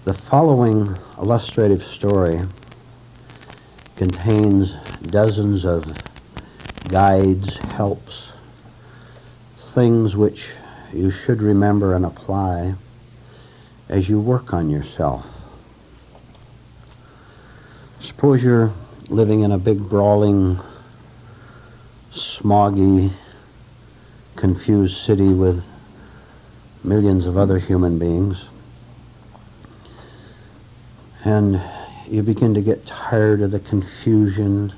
The following illustrative story contains dozens of guides, helps, things which you should remember and apply as you work on yourself. Suppose you're living in a big, brawling, smoggy, confused city with millions of other human beings, and you begin to get tired of the confusion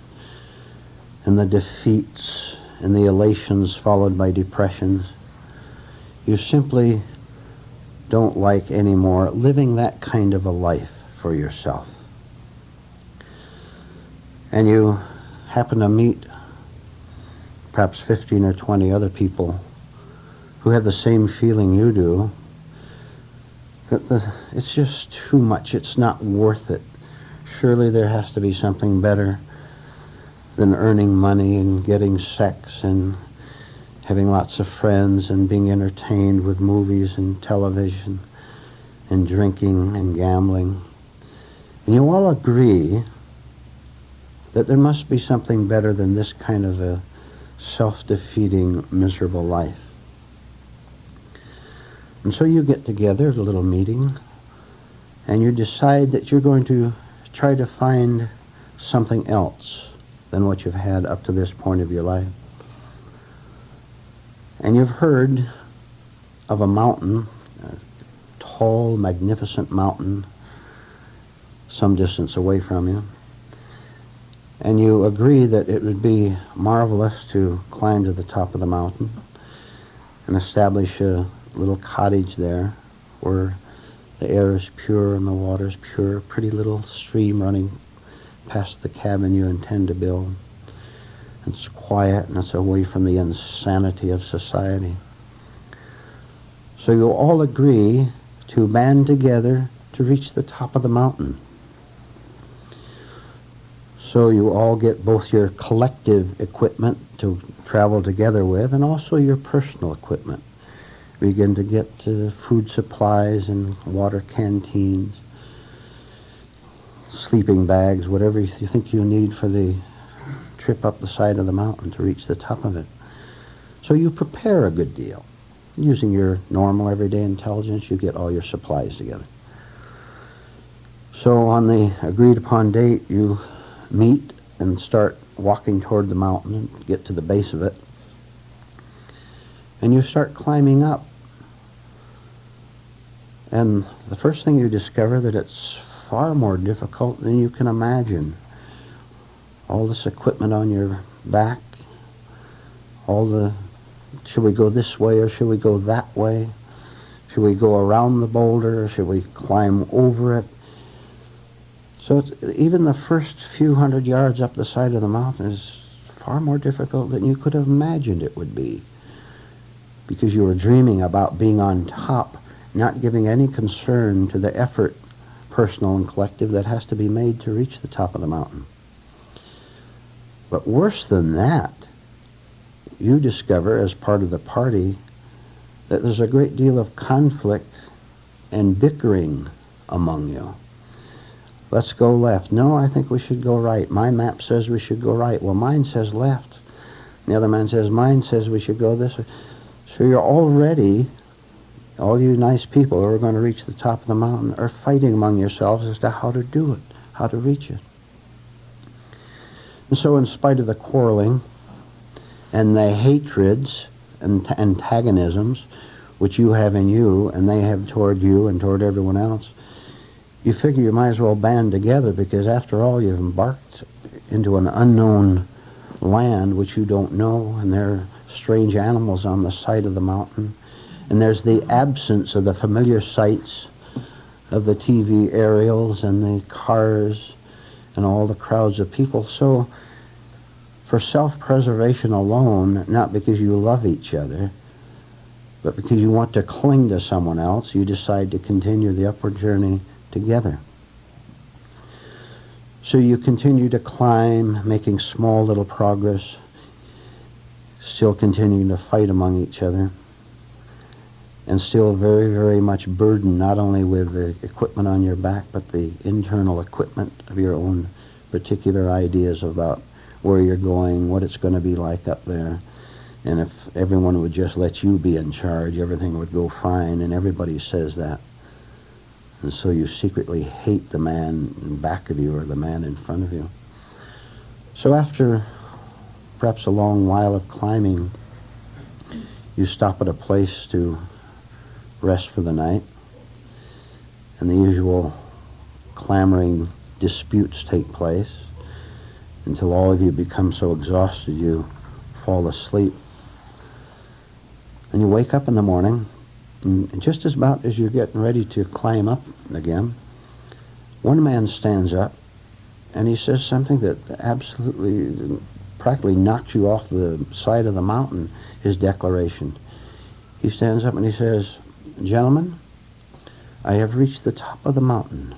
and the defeats and the elations followed by depressions. You simply don't like anymore living that kind of a life for yourself. And you happen to meet perhaps 15 or 20 other people who have the same feeling you do, that it's just too much, it's not worth it. Surely there has to be something better than earning money and getting sex and having lots of friends and being entertained with movies and television and drinking and gambling. And you all agree that there must be something better than this kind of a self-defeating, miserable life. And so you get together at a little meeting and you decide that you're going to try to find something else than what you've had up to this point of your life. And you've heard of a mountain, a tall, magnificent mountain, some distance away from you. And you agree that it would be marvelous to climb to the top of the mountain and establish a little cottage there where the air is pure and the water is pure, a pretty little stream running past the cabin you intend to build. It's quiet and it's away from the insanity of society. So you all agree to band together to reach the top of the mountain. So you all get both your collective equipment to travel together with and also your personal equipment. Begin to get food supplies and water canteens, sleeping bags, whatever you think you need for the trip up the side of the mountain to reach the top of it. So you prepare a good deal. Using your normal everyday intelligence, you get all your supplies together. So on the agreed upon date, you meet and start walking toward the mountain and get to the base of it. And you start climbing up. And the first thing you discover that it's far more difficult than you can imagine. All this equipment on your back, should we go this way or should we go that way? Should we go around the boulder or should we climb over it? So even the first few hundred yards up the side of the mountain is far more difficult than you could have imagined it would be, because you were dreaming about being on top, not giving any concern to the effort, personal and collective, that has to be made to reach the top of the mountain. But worse than that, you discover as part of the party that there's a great deal of conflict and bickering among you. Let's go left. No, I think we should go right. My map says we should go right. Well, mine says left. The other man says, mine says we should go this way. So you're already, all you nice people who are going to reach the top of the mountain are fighting among yourselves as to how to do it, how to reach it. And so in spite of the quarreling and the hatreds and antagonisms which you have in you and they have toward you and toward everyone else, you figure you might as well band together, because after all you've embarked into an unknown land which you don't know, and there are strange animals on the side of the mountain, and there's the absence of the familiar sights of the TV aerials and the cars and all the crowds of people. So for self-preservation alone, not because you love each other, but because you want to cling to someone else, you decide to continue the upward journey together. So you continue to climb, making small little progress, still continuing to fight among each other. and still very, very much burdened not only with the equipment on your back, but the internal equipment of your own particular ideas about where you're going, what it's going to be like up there. And if everyone would just let you be in charge, everything would go fine, and everybody says that. And so you secretly hate the man in back of you or the man in front of you. So after perhaps a long while of climbing, you stop at a place to rest for the night, and the usual clamoring disputes take place until all of you become so exhausted you fall asleep. And you wake up in the morning, and just as about as you're getting ready to climb up again, one man stands up and he says something that absolutely, practically knocks you off the side of the mountain, his declaration. He stands up and he says, "Gentlemen, I have reached the top of the mountain.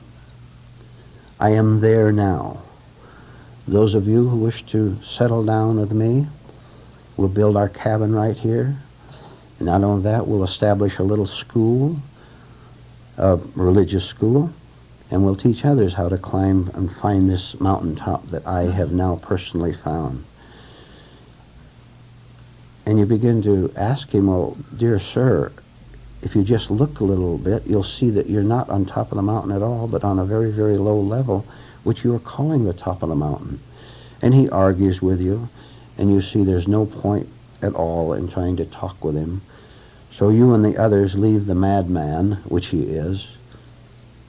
I am there now. Those of you who wish to settle down with me, we'll build our cabin right here. And not only that, we'll establish a little school, a religious school, and we'll teach others how to climb and find this mountaintop that I have now personally found." And you begin to ask him, "Well, dear sir, if you just look a little bit, you'll see that you're not on top of the mountain at all, but on a very, very low level, which you are calling the top of the mountain." And he argues with you, and you see there's no point at all in trying to talk with him. So you and the others leave the madman, which he is,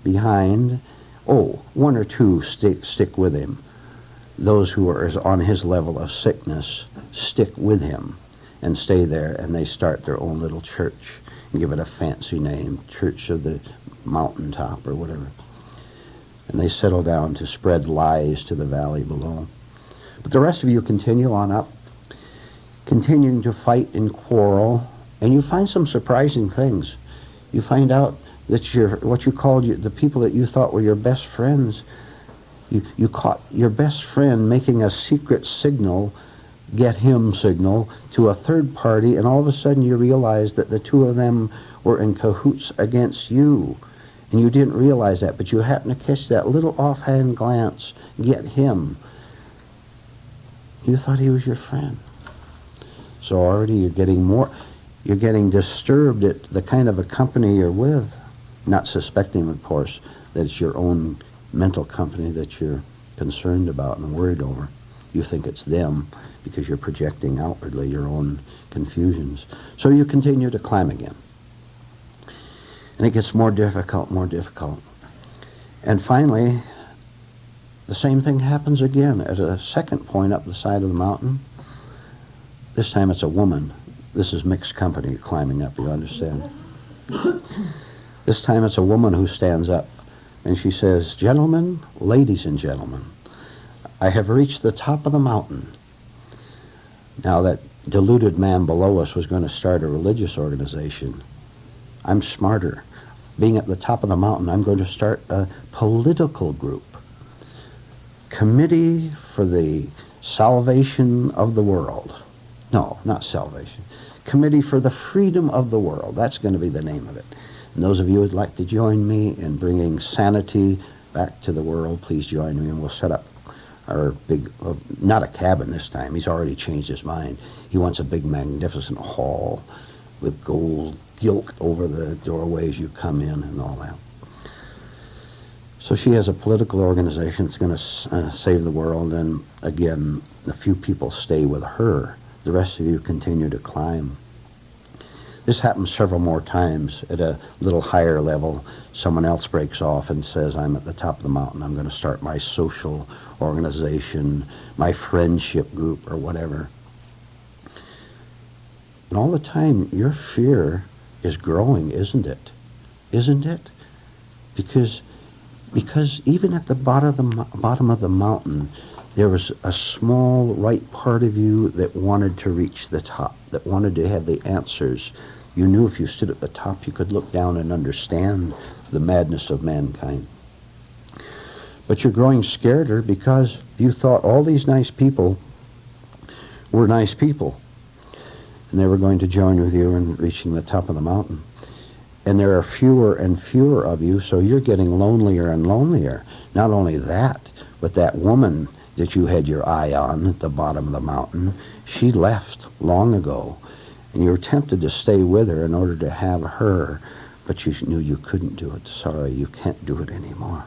behind. Oh, one or two stick with him. Those who are on his level of sickness stick with him and stay there, and they start their own little church and give it a fancy name, Church of the Mountaintop or whatever. And they settle down to spread lies to the valley below. But the rest of you continue on up, continuing to fight and quarrel, and you find some surprising things. You find out that what you called the people that you thought were your best friends, you caught your best friend making a secret signal, get him signal, to a third party, and all of a sudden you realize that the two of them were in cahoots against you. And you didn't realize that, but you happened to catch that little offhand glance, get him. You thought he was your friend. So already you're getting disturbed at the kind of a company you're with, not suspecting, of course, that it's your own mental company that you're concerned about and worried over. You think it's them because you're projecting outwardly your own confusions. So you continue to climb again. And it gets more difficult, more difficult. And finally, the same thing happens again at a second point up the side of the mountain. This time it's a woman. This is mixed company climbing up, you understand? This time it's a woman who stands up, and she says, "Gentlemen, ladies and gentlemen, I have reached the top of the mountain." Now that deluded man below us was going to start a religious organization. I'm smarter. Being at the top of the mountain, I'm going to start a political group. Committee for the Salvation of the World. No, not salvation. Committee for the Freedom of the World. That's going to be the name of it. And those of you who'd like to join me in bringing sanity back to the world, please join me, and we'll set up our big, not a cabin this time. He's already changed his mind. He wants a big, magnificent hall with gold gilt over the doorways you come in and all that. So she has a political organization that's going to save the world, and again, a few people stay with her. The rest of you continue to climb. This happens several more times. At a little higher level, someone else breaks off and says, "I'm at the top of the mountain. I'm going to start my social organization, my friendship group," or whatever. And all the time, your fear is growing, isn't it? Isn't it? Because even at the bottom of the mountain, there was a small right part of you that wanted to reach the top, that wanted to have the answers. You knew if you stood at the top, you could look down and understand the madness of mankind. But you're growing scareder because you thought all these nice people were nice people, and they were going to join with you in reaching the top of the mountain. And there are fewer and fewer of you, so you're getting lonelier and lonelier. Not only that, but that woman that you had your eye on at the bottom of the mountain, she left long ago. And you were tempted to stay with her in order to have her, but you knew you couldn't do it. Sorry, you can't do it anymore.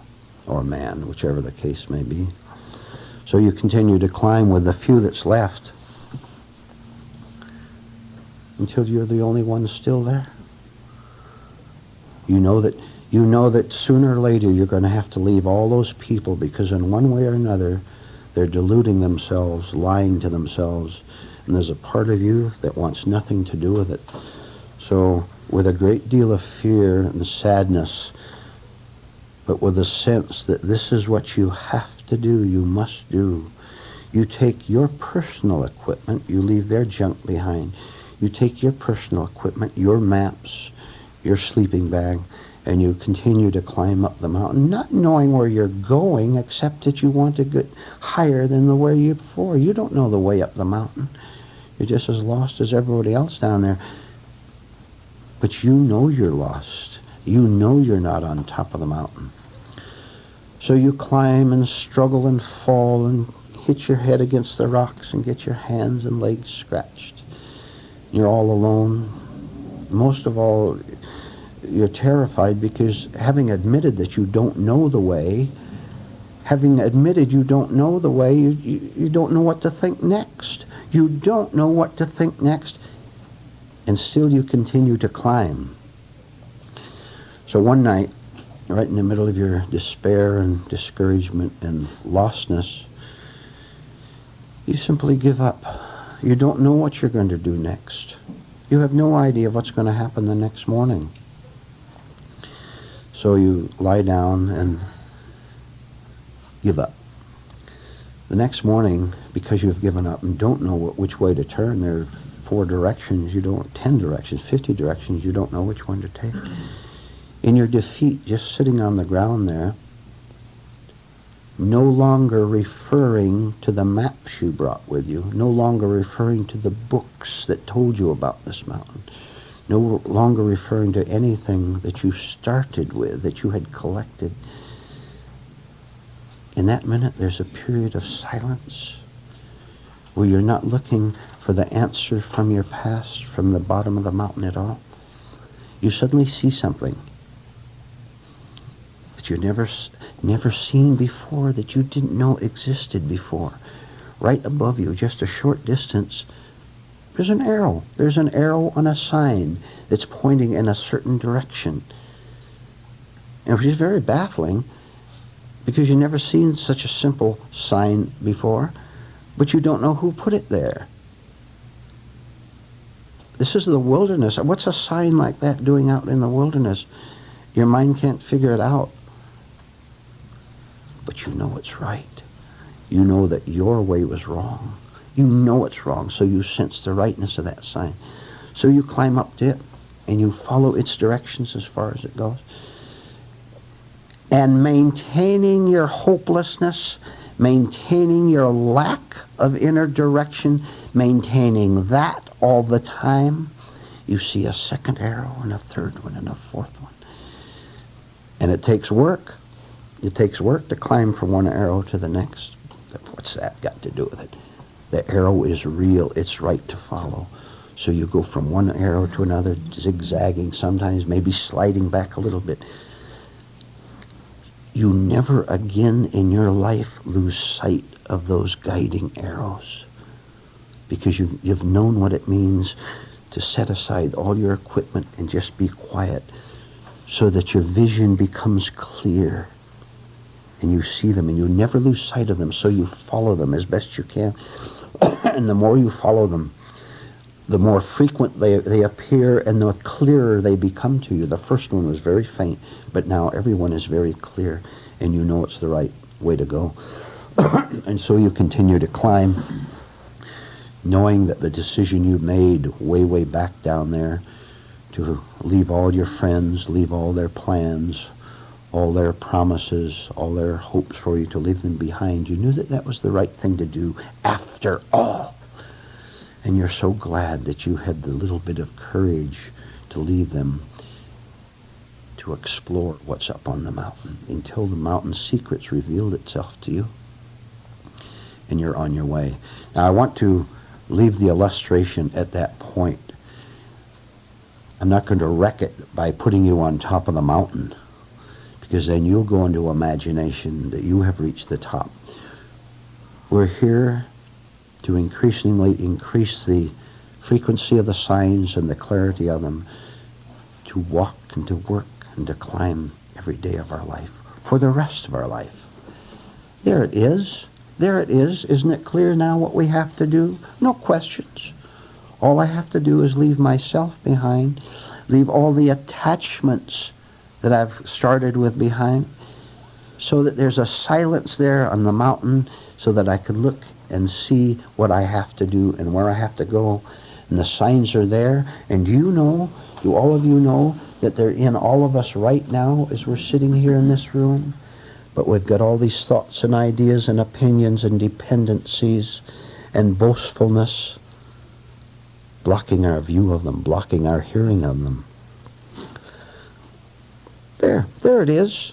Or man, whichever the case may be. So you continue to climb with the few that's left until you're the only one still there. You know that sooner or later you're going to have to leave all those people, because in one way or another they're deluding themselves, lying to themselves, and there's a part of you that wants nothing to do with it. So with a great deal of fear and sadness, but with a sense that this is what you have to do, you must do, you take your personal equipment, you leave their junk behind. You take your personal equipment, your maps, your sleeping bag, and you continue to climb up the mountain, not knowing where you're going, except that you want to get higher than the way you before. You don't know the way up the mountain. You're just as lost as everybody else down there. But you know you're lost. You know you're not on top of the mountain. So you climb and struggle and fall and hit your head against the rocks and get your hands and legs scratched. You're all alone. Most of all, you're terrified because having admitted that you don't know the way, you don't know what to think next. You don't know what to think next, and still you continue to climb. So one night, right in the middle of your despair and discouragement and lostness, you simply give up. You don't know what you're going to do next. You have no idea what's going to happen the next morning. So you lie down and give up. The next morning, because you've given up and don't know which way to turn, there are 4 directions, 10 directions, 50 directions, you don't know which one to take. In your defeat, just sitting on the ground there, no longer referring to the maps you brought with you, no longer referring to the books that told you about this mountain, no longer referring to anything that you started with, that you had collected. In that minute, there's a period of silence where you're not looking for the answer from your past, from the bottom of the mountain at all. You suddenly see something that you've never seen before, that you didn't know existed before. Right above you, just a short distance, there's an arrow. There's an arrow on a sign that's pointing in a certain direction. And which is very baffling, because you've never seen such a simple sign before, but you don't know who put it there. This is the wilderness. What's a sign like that doing out in the wilderness? Your mind can't figure it out. But you know it's right. You know that your way was wrong. You know it's wrong, so you sense the rightness of that sign. So you climb up to it, and you follow its directions as far as it goes. And maintaining your hopelessness, maintaining your lack of inner direction, maintaining that all the time, you see a second arrow and a third one and a fourth one. And it takes work. It takes work to climb from one arrow to the next. What's that got to do with it? The arrow is real. It's right to follow. So you go from one arrow to another, zigzagging sometimes, maybe sliding back a little bit. You never again in your life lose sight of those guiding arrows, because you've known what it means to set aside all your equipment and just be quiet, so that your vision becomes clear and you see them and you never lose sight of them, so you follow them as best you can. And the more you follow them, the more frequent they appear and the clearer they become to you. The first one was very faint, but now everyone is very clear, and you know it's the right way to go. And so you continue to climb, knowing that the decision you made way back down there to leave all your friends, leave all their plans, all their promises, all their hopes for you, to leave them behind, you knew that that was the right thing to do after all. And you're so glad that you had the little bit of courage to leave them. to explore what's up on the mountain until the mountain's secrets revealed itself to you and you're on your way. Now I want to leave the illustration at that point. I'm not going to wreck it by putting you on top of the mountain, because then you'll go into imagination that you have reached the top. We're here to increasingly increase the frequency of the signs and the clarity of them, to walk and to work and to climb every day of our life for the rest of our life. There it is. There it is. Isn't it clear now what we have to do? No questions. All I have to do is leave myself behind, leave all the attachments that I've started with behind, so that there's a silence there on the mountain, so that I can look and see what I have to do and where I have to go. And the signs are there. And do all of you know that they're in all of us right now as we're sitting here in this room? But we've got all these thoughts and ideas and opinions and dependencies and boastfulness blocking our view of them, blocking our hearing of them. There it is.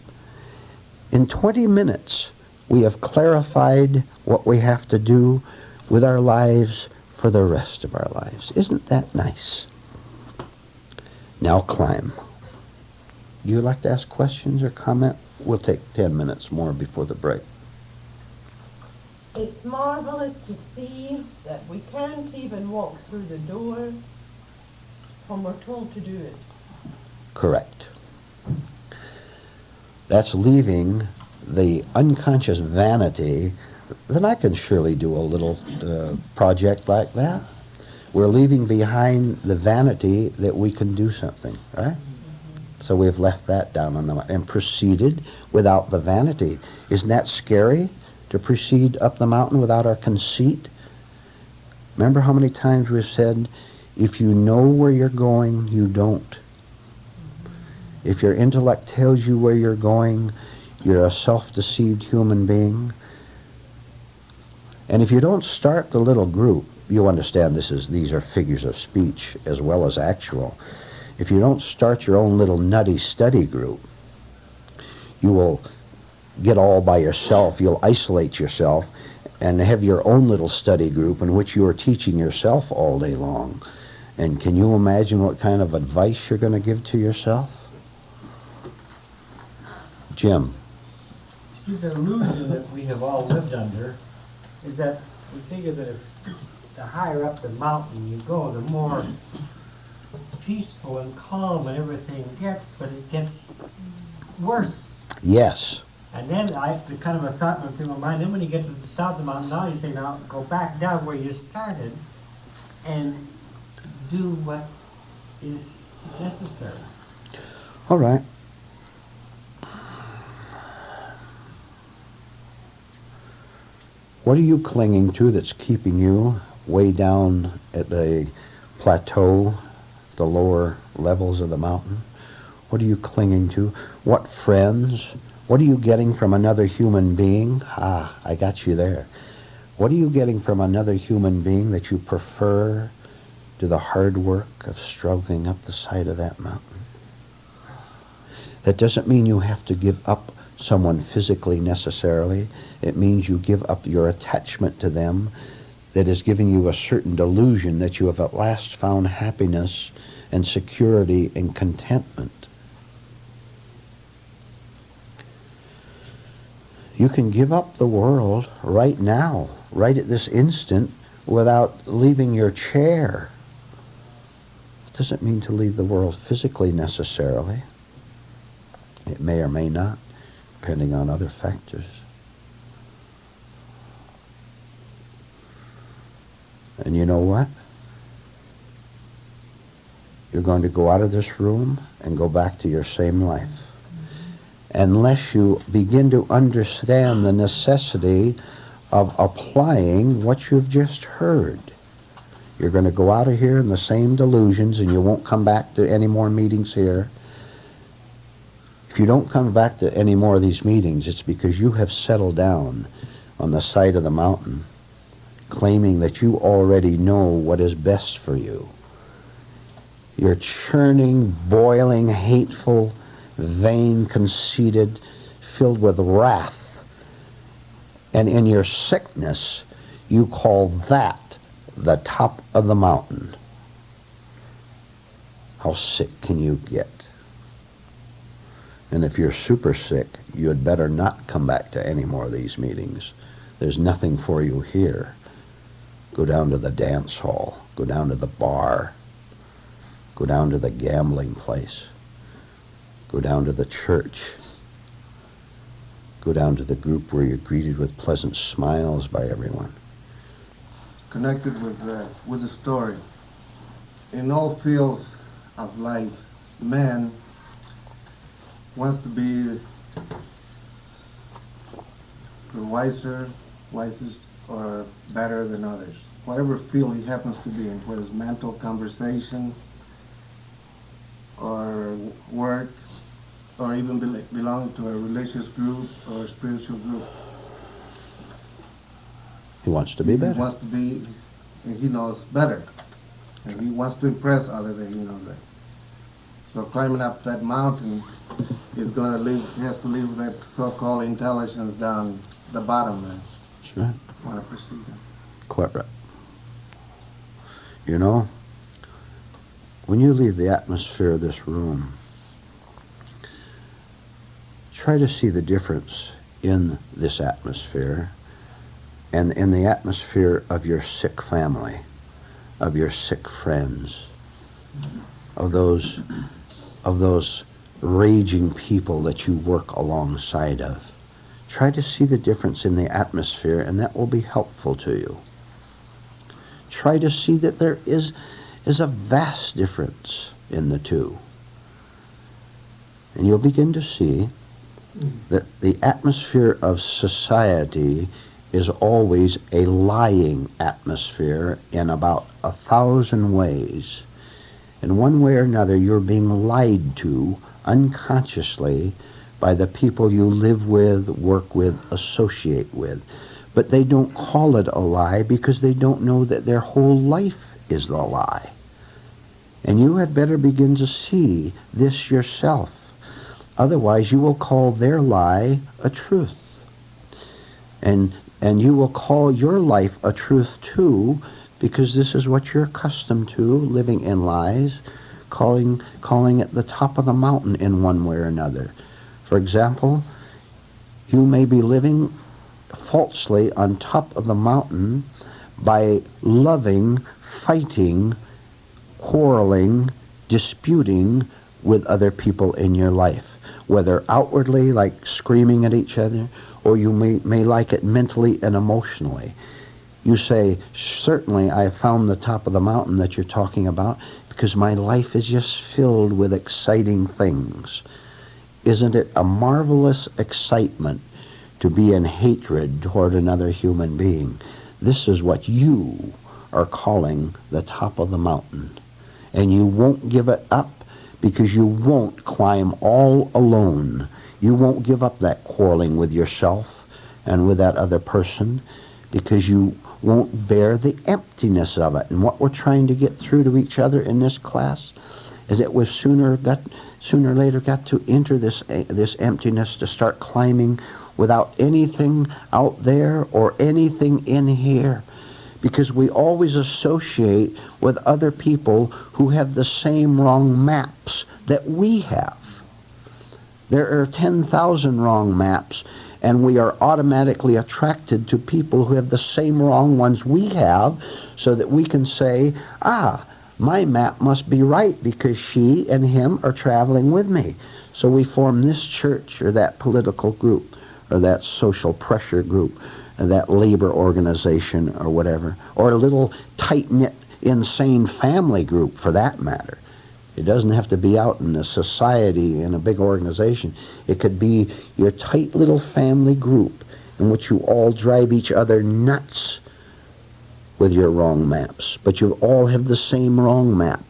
In 20 minutes, we have clarified what we have to do with our lives for the rest of our lives. Isn't that nice? Now climb. Do you like to ask questions or comment? We'll take 10 minutes more before the break. It's marvelous to see that we can't even walk through the door when we're told to do it. Correct. That's leaving the unconscious vanity. Then I can surely do a little project like that. We're leaving behind the vanity that we can do something, right? So we've left that down on the mountain and proceeded without the vanity. Isn't that scary, to proceed up the mountain without our conceit? Remember how many times we've said, if you know where you're going, you don't. If your intellect tells you where you're going, you're a self-deceived human being. And if you don't start the little group, you understand these are figures of speech as well as actual. If you don't start your own little nutty study group, you will get all by yourself. You'll isolate yourself and have your own little study group in which you are teaching yourself all day long. And can you imagine what kind of advice you're going to give to yourself? Jim. See, the illusion that we have all lived under is that we figure that if the higher up the mountain you go, the more peaceful and calm and everything gets, but it gets worse. Yes. And then the kind of a thought went through my mind, then when you get to the top of the mountain, now you say, now go back down where you started and do what is necessary. All right. What are you clinging to that's keeping you way down at the plateau, the lower levels of the mountain? What are you clinging to? What friends? What are you getting from another human being? Ah, I got you there. What are you getting from another human being that you prefer to the hard work of struggling up the side of that mountain? That doesn't mean you have to give up someone physically necessarily. It means you give up your attachment to them that is giving you a certain delusion that you have at last found happiness and security and contentment. You can give up the world right now, right at this instant, without leaving your chair. It doesn't mean to leave the world physically necessarily. It may or may not, depending on other factors. And you know what? You're going to go out of this room and go back to your same life. Unless you begin to understand the necessity of applying what you've just heard. You're going to go out of here in the same delusions, and you won't come back to any more meetings here. If you don't come back to any more of these meetings, it's because you have settled down on the side of the mountain, claiming that you already know what is best for you. You're churning, boiling, hateful vain, conceited, filled with wrath. And in your sickness, you call that the top of the mountain. How sick can you get? And if you're super sick, you had better not come back to any more of these meetings. There's nothing for you here. Go down to the dance hall. Go down to the bar. Go down to the gambling place. Go down to the church. Go down to the group where you're greeted with pleasant smiles by everyone. Connected with the story. In all fields of life, man wants to be the wisest, or better than others. Whatever field he happens to be in, whether it's mental conversation, or work, or even belonging to a religious group or a spiritual group. He wants to be better. He wants to be, and he knows better. And he wants to impress others that he knows that. So climbing up that mountain is going to leave, he has to leave that so-called intelligence down the bottom there. That's right. Want to proceed. Quite right. You know, when you leave the atmosphere of this room, try to see the difference in this atmosphere and in the atmosphere of your sick family, of your sick friends, of those raging people that you work alongside of. Try to see the difference in the atmosphere, and that will be helpful to you. Try to see that there is a vast difference in the two. And you'll begin to see that the atmosphere of society is always a lying atmosphere in about 1,000 ways. In one way or another, you're being lied to unconsciously by the people you live with, work with, associate with. But they don't call it a lie because they don't know that their whole life is the lie. And you had better begin to see this yourself. Otherwise, you will call their lie a truth. And you will call your life a truth too, because this is what you're accustomed to, living in lies, calling it the top of the mountain in one way or another. For example, you may be living falsely on top of the mountain by loving, fighting, quarreling, disputing with other people in your life, whether outwardly, like screaming at each other, or you may like it mentally and emotionally. You say, certainly I have found the top of the mountain that you're talking about because my life is just filled with exciting things. Isn't it a marvelous excitement to be in hatred toward another human being? This is what you are calling the top of the mountain. And you won't give it up because you won't climb all alone. You won't give up that quarreling with yourself and with that other person because you won't bear the emptiness of it. And what we're trying to get through to each other in this class is that we've sooner or later got to enter this emptiness, to start climbing without anything out there or anything in here. Because we always associate with other people who have the same wrong maps that we have. There are 10,000 wrong maps, and we are automatically attracted to people who have the same wrong ones we have, so that we can say, my map must be right because she and him are traveling with me. So we form this church or that political group or that social pressure group, that labor organization or whatever, or a little tight-knit, insane family group for that matter. It doesn't have to be out in a society, in a big organization. It could be your tight little family group in which you all drive each other nuts with your wrong maps. But you all have the same wrong map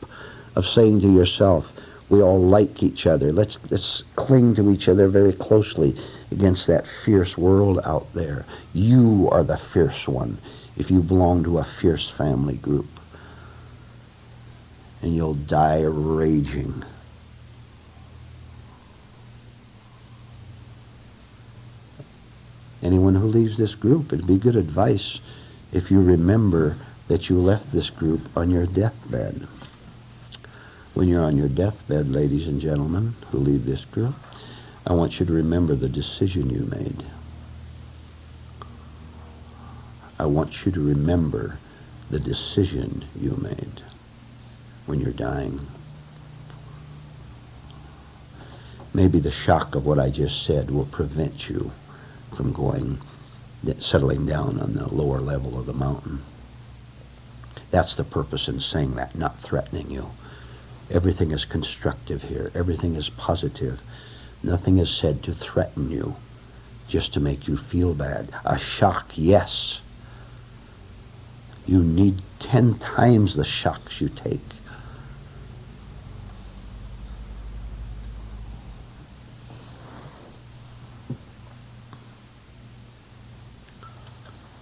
of saying to yourself, we all like each other. Let's cling to each other very closely against that fierce world out there. You are the fierce one if you belong to a fierce family group. And you'll die raging. Anyone who leaves this group, it'd be good advice if you remember that you left this group on your deathbed. When you're on your deathbed, ladies and gentlemen who leave this group, I want you to remember the decision you made. I want you to remember the decision you made when you're dying. Maybe the shock of what I just said will prevent you from settling down on the lower level of the mountain. That's the purpose in saying that, not threatening you. Everything is constructive here. Everything is positive. Nothing is said to threaten you, just to make you feel bad. A shock, yes. You need 10 times the shocks you take.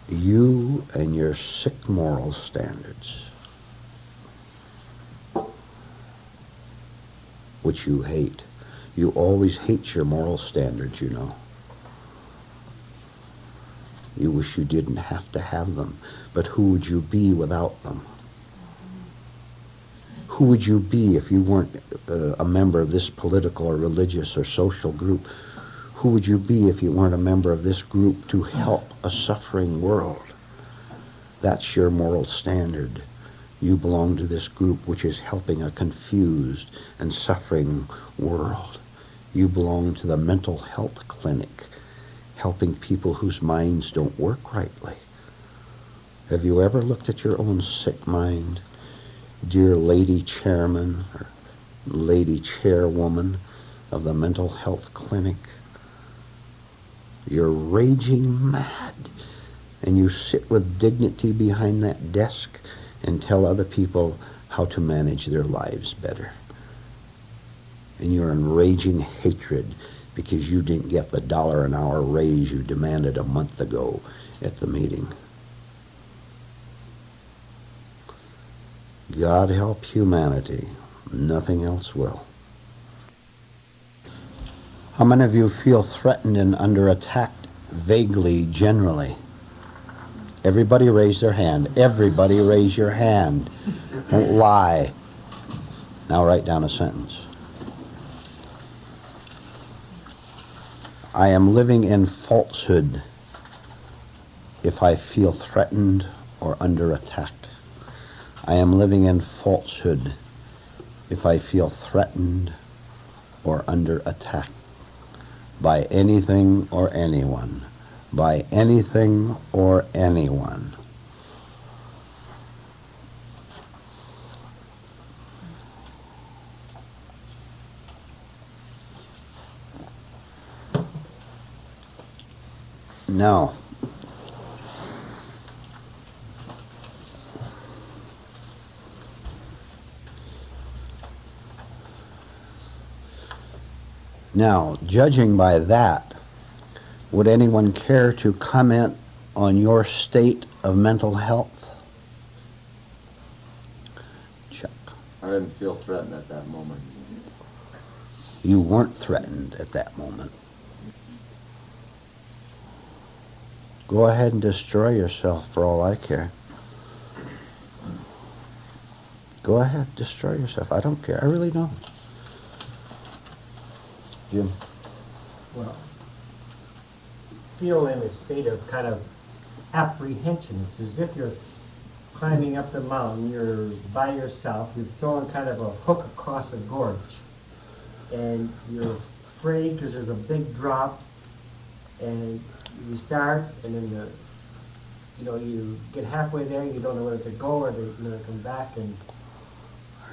You and your sick moral standards, which you hate. You always hate your moral standards, you know. You wish you didn't have to have them. But who would you be without them? Who would you be if you weren't a member of this political or religious or social group? Who would you be if you weren't a member of this group to help a suffering world? That's your moral standard. You belong to this group which is helping a confused and suffering world. You belong to the mental health clinic, helping people whose minds don't work rightly. Have you ever looked at your own sick mind, dear lady chairman or lady chairwoman of the mental health clinic? You're raging mad, and you sit with dignity behind that desk and tell other people how to manage their lives better. And you're in raging hatred because you didn't get the $1 an hour raise you demanded a month ago at the meeting. God help humanity. Nothing else will. How many of you feel threatened and under attack vaguely, generally? Everybody raise their hand. Everybody raise your hand. Don't lie. Now write down a sentence. I am living in falsehood if I feel threatened or under attack. I am living in falsehood if I feel threatened or under attack by anything or anyone. By anything or anyone. Now, judging by that, would anyone care to comment on your state of mental health? Chuck. I didn't feel threatened at that moment. You weren't threatened at that moment. Go ahead and destroy yourself for all I care. Go ahead, destroy yourself. I don't care. I really don't. Jim? Well, feel in a state of kind of apprehension. It's as if you're climbing up the mountain, you're by yourself, you've thrown kind of a hook across a gorge, and you're afraid because there's a big drop, and you start, and then you get halfway there, and you don't know whether to go or to come back, and...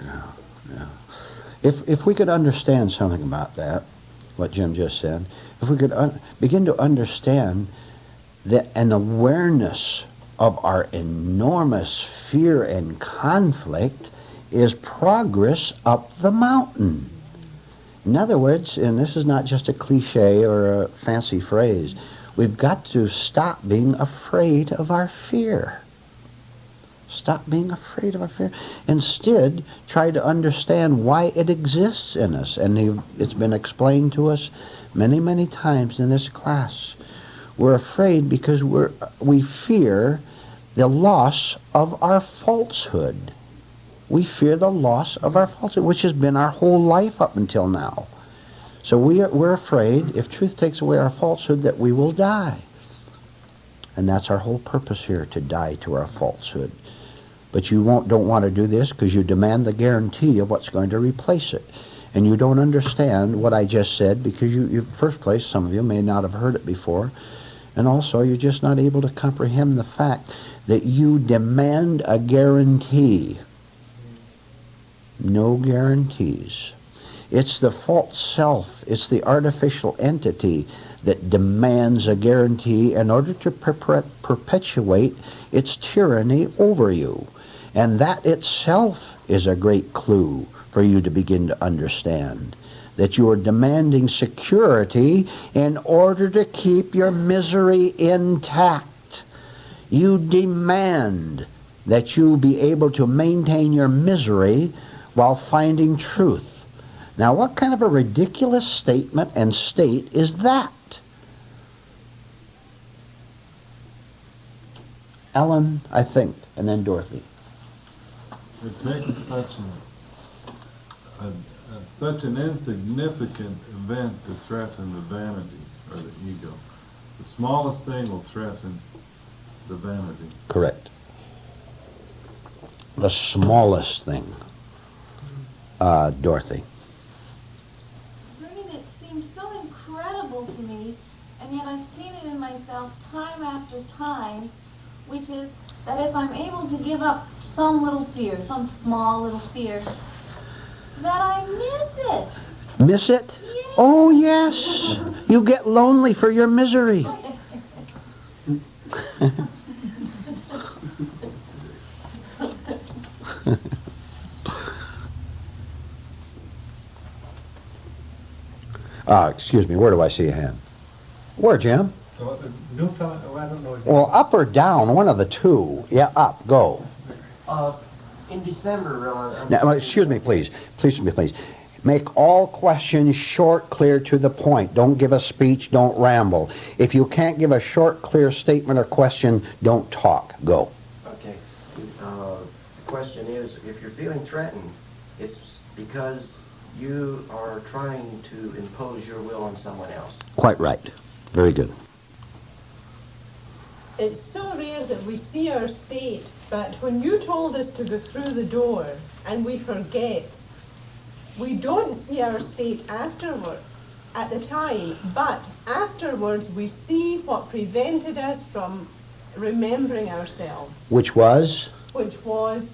Yeah. If we could understand something about that, what Jim just said, if we could begin to understand that an awareness of our enormous fear and conflict is progress up the mountain. In other words, and this is not just a cliche or a fancy phrase, we've got to stop being afraid of our fear. Stop being afraid of our fear. Instead, try to understand why it exists in us. And it's been explained to us many, many times in this class. We're afraid because we fear the loss of our falsehood. We fear the loss of our falsehood, which has been our whole life up until now. So we're afraid, if truth takes away our falsehood, that we will die. And that's our whole purpose here, to die to our falsehood. But you don't want to do this because you demand the guarantee of what's going to replace it. And you don't understand what I just said because you first place, some of you may not have heard it before, and also you're just not able to comprehend the fact that you demand a guarantee. No guarantees. It's the false self, it's the artificial entity that demands a guarantee in order to perpetuate its tyranny over you. And that itself is a great clue for you to begin to understand. That you are demanding security in order to keep your misery intact. You demand that you be able to maintain your misery while finding truth. Now, what kind of a ridiculous statement and state is that? Ellen, I think, and then Dorothy. It takes such an insignificant event to threaten the vanity or the ego. The smallest thing will threaten the vanity. Correct. The smallest thing. Dorothy. Vernon, it seems so incredible to me, and yet I've seen it in myself time after time, which is that if I'm able to give up some little fear, some small little fear, that I miss it. Miss it? Yes. Oh, yes. You get lonely for your misery. Excuse me, where do I see a hand? Where, Jim? New thought, oh, I don't know. Well, up or down, one of the two. Yeah, up, go. In December, Now, excuse me, please. Please. Make all questions short, clear, to the point. Don't give a speech, don't ramble. If you can't give a short, clear statement or question, don't talk. Go. okay. The question is, if you're feeling threatened, it's because you are trying to impose your will on someone else. Quite right. Very good. It's so rare that we see our state, but when you told us to go through the door and we forget, we don't see our state afterward, at the time, but afterwards we see what prevented us from remembering ourselves. Which was? Which was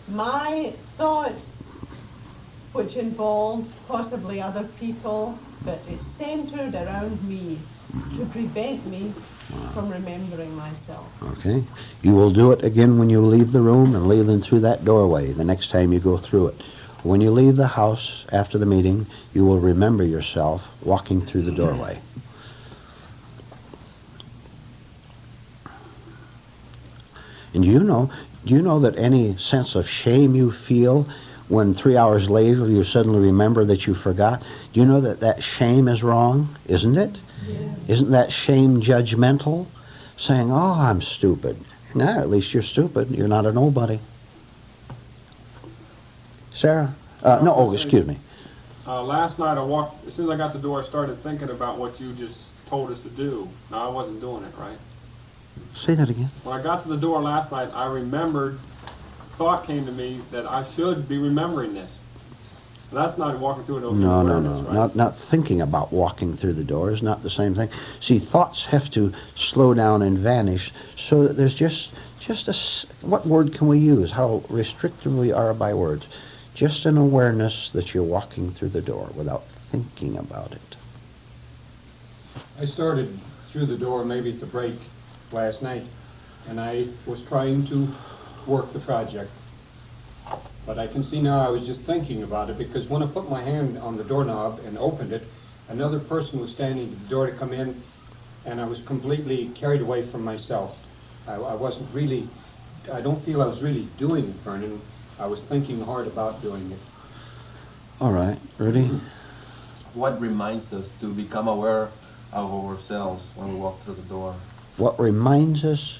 my thoughts, which involved possibly other people, but it's centered around me to prevent me from remembering myself. Okay. You will do it again when you leave the room and leave them through that doorway the next time you go through it. When you leave the house after the meeting, you will remember yourself walking through the doorway. And do you know that any sense of shame you feel when 3 hours later you suddenly remember that you forgot? Do you know that that shame is wrong, isn't it? Yeah. Isn't that shame judgmental? Saying, oh, I'm stupid. Now, at least you're stupid. You're not a nobody. Sarah? Excuse me. Last night I walked, as soon as I got the door, I started thinking about what you just told us to do. Now, I wasn't doing it, right? Say that again. When I got to the door last night, I remembered, thought came to me that I should be remembering this. That's not walking through an awareness, right? Not thinking about walking through the door is not the same thing. See, thoughts have to slow down and vanish so that there's just what word can we use? How restricted we are by words. Just an awareness that you're walking through the door without thinking about it. I started through the door maybe at the break last night, and I was trying to work the project. But I can see now I was just thinking about it, because when I put my hand on the doorknob and opened it, another person was standing at the door to come in, and I was completely carried away from myself. I don't feel I was really doing it, Vernon. I was thinking hard about doing it. All right, Rudy? What reminds us to become aware of ourselves when we walk through the door. What reminds us,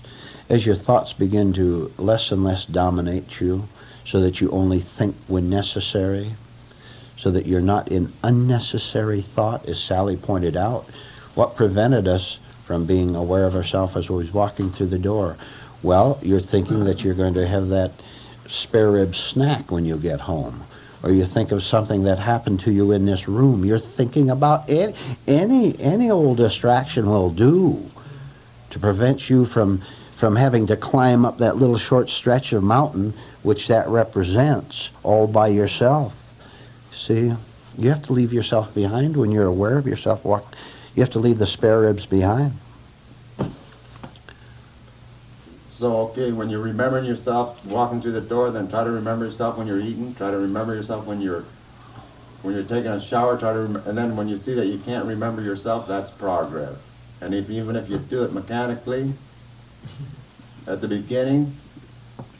as your thoughts begin to less and less dominate you, so that you only think when necessary, so that you're not in unnecessary thought, as Sally pointed out, what prevented us from being aware of ourselves as we was walking through the door? Well, you're thinking that you're going to have that spare rib snack when you get home. Or you think of something that happened to you in this room. You're thinking about any old distraction will do to prevent you from having to climb up that little short stretch of mountain which that represents all by yourself. See, you have to leave yourself behind when you're aware of yourself. You have to leave the spare ribs behind. So, okay, when you're remembering yourself walking through the door, then try to remember yourself when you're eating. Try to remember yourself when you're taking a shower. And then when you see that you can't remember yourself, that's progress. And even if you do it mechanically at the beginning,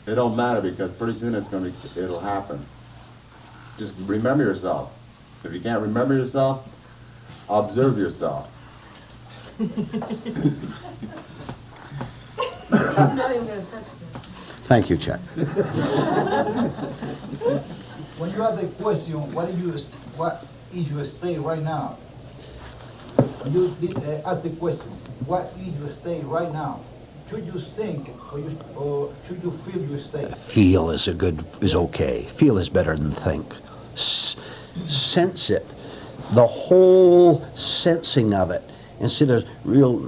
it don't matter, because pretty soon it'll happen. Just remember yourself. If you can't remember yourself, observe yourself. I'm not even going to touch this. Thank you, Chuck. When you ask the question, what is your state right now? When you ask the question, what is your state right now? Should you think or should you feel your state? Feel is okay. Feel is better than think. Sense it. The whole sensing of it, instead of real,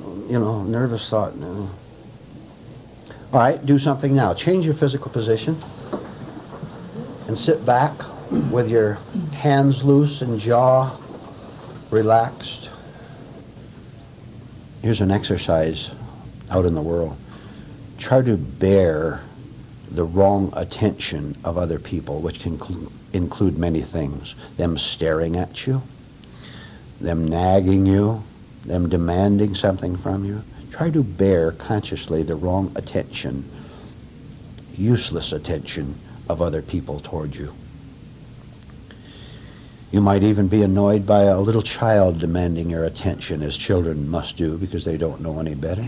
nervous thought. No. All right, do something now. Change your physical position and sit back with your hands loose and jaw relaxed. Here's an exercise out in the world. Try to bear the wrong attention of other people, which can include many things. Them staring at you, them nagging you, them demanding something from you. Try to bear consciously the wrong attention, useless attention of other people toward you. You might even be annoyed by a little child demanding your attention, as children must do because they don't know any better.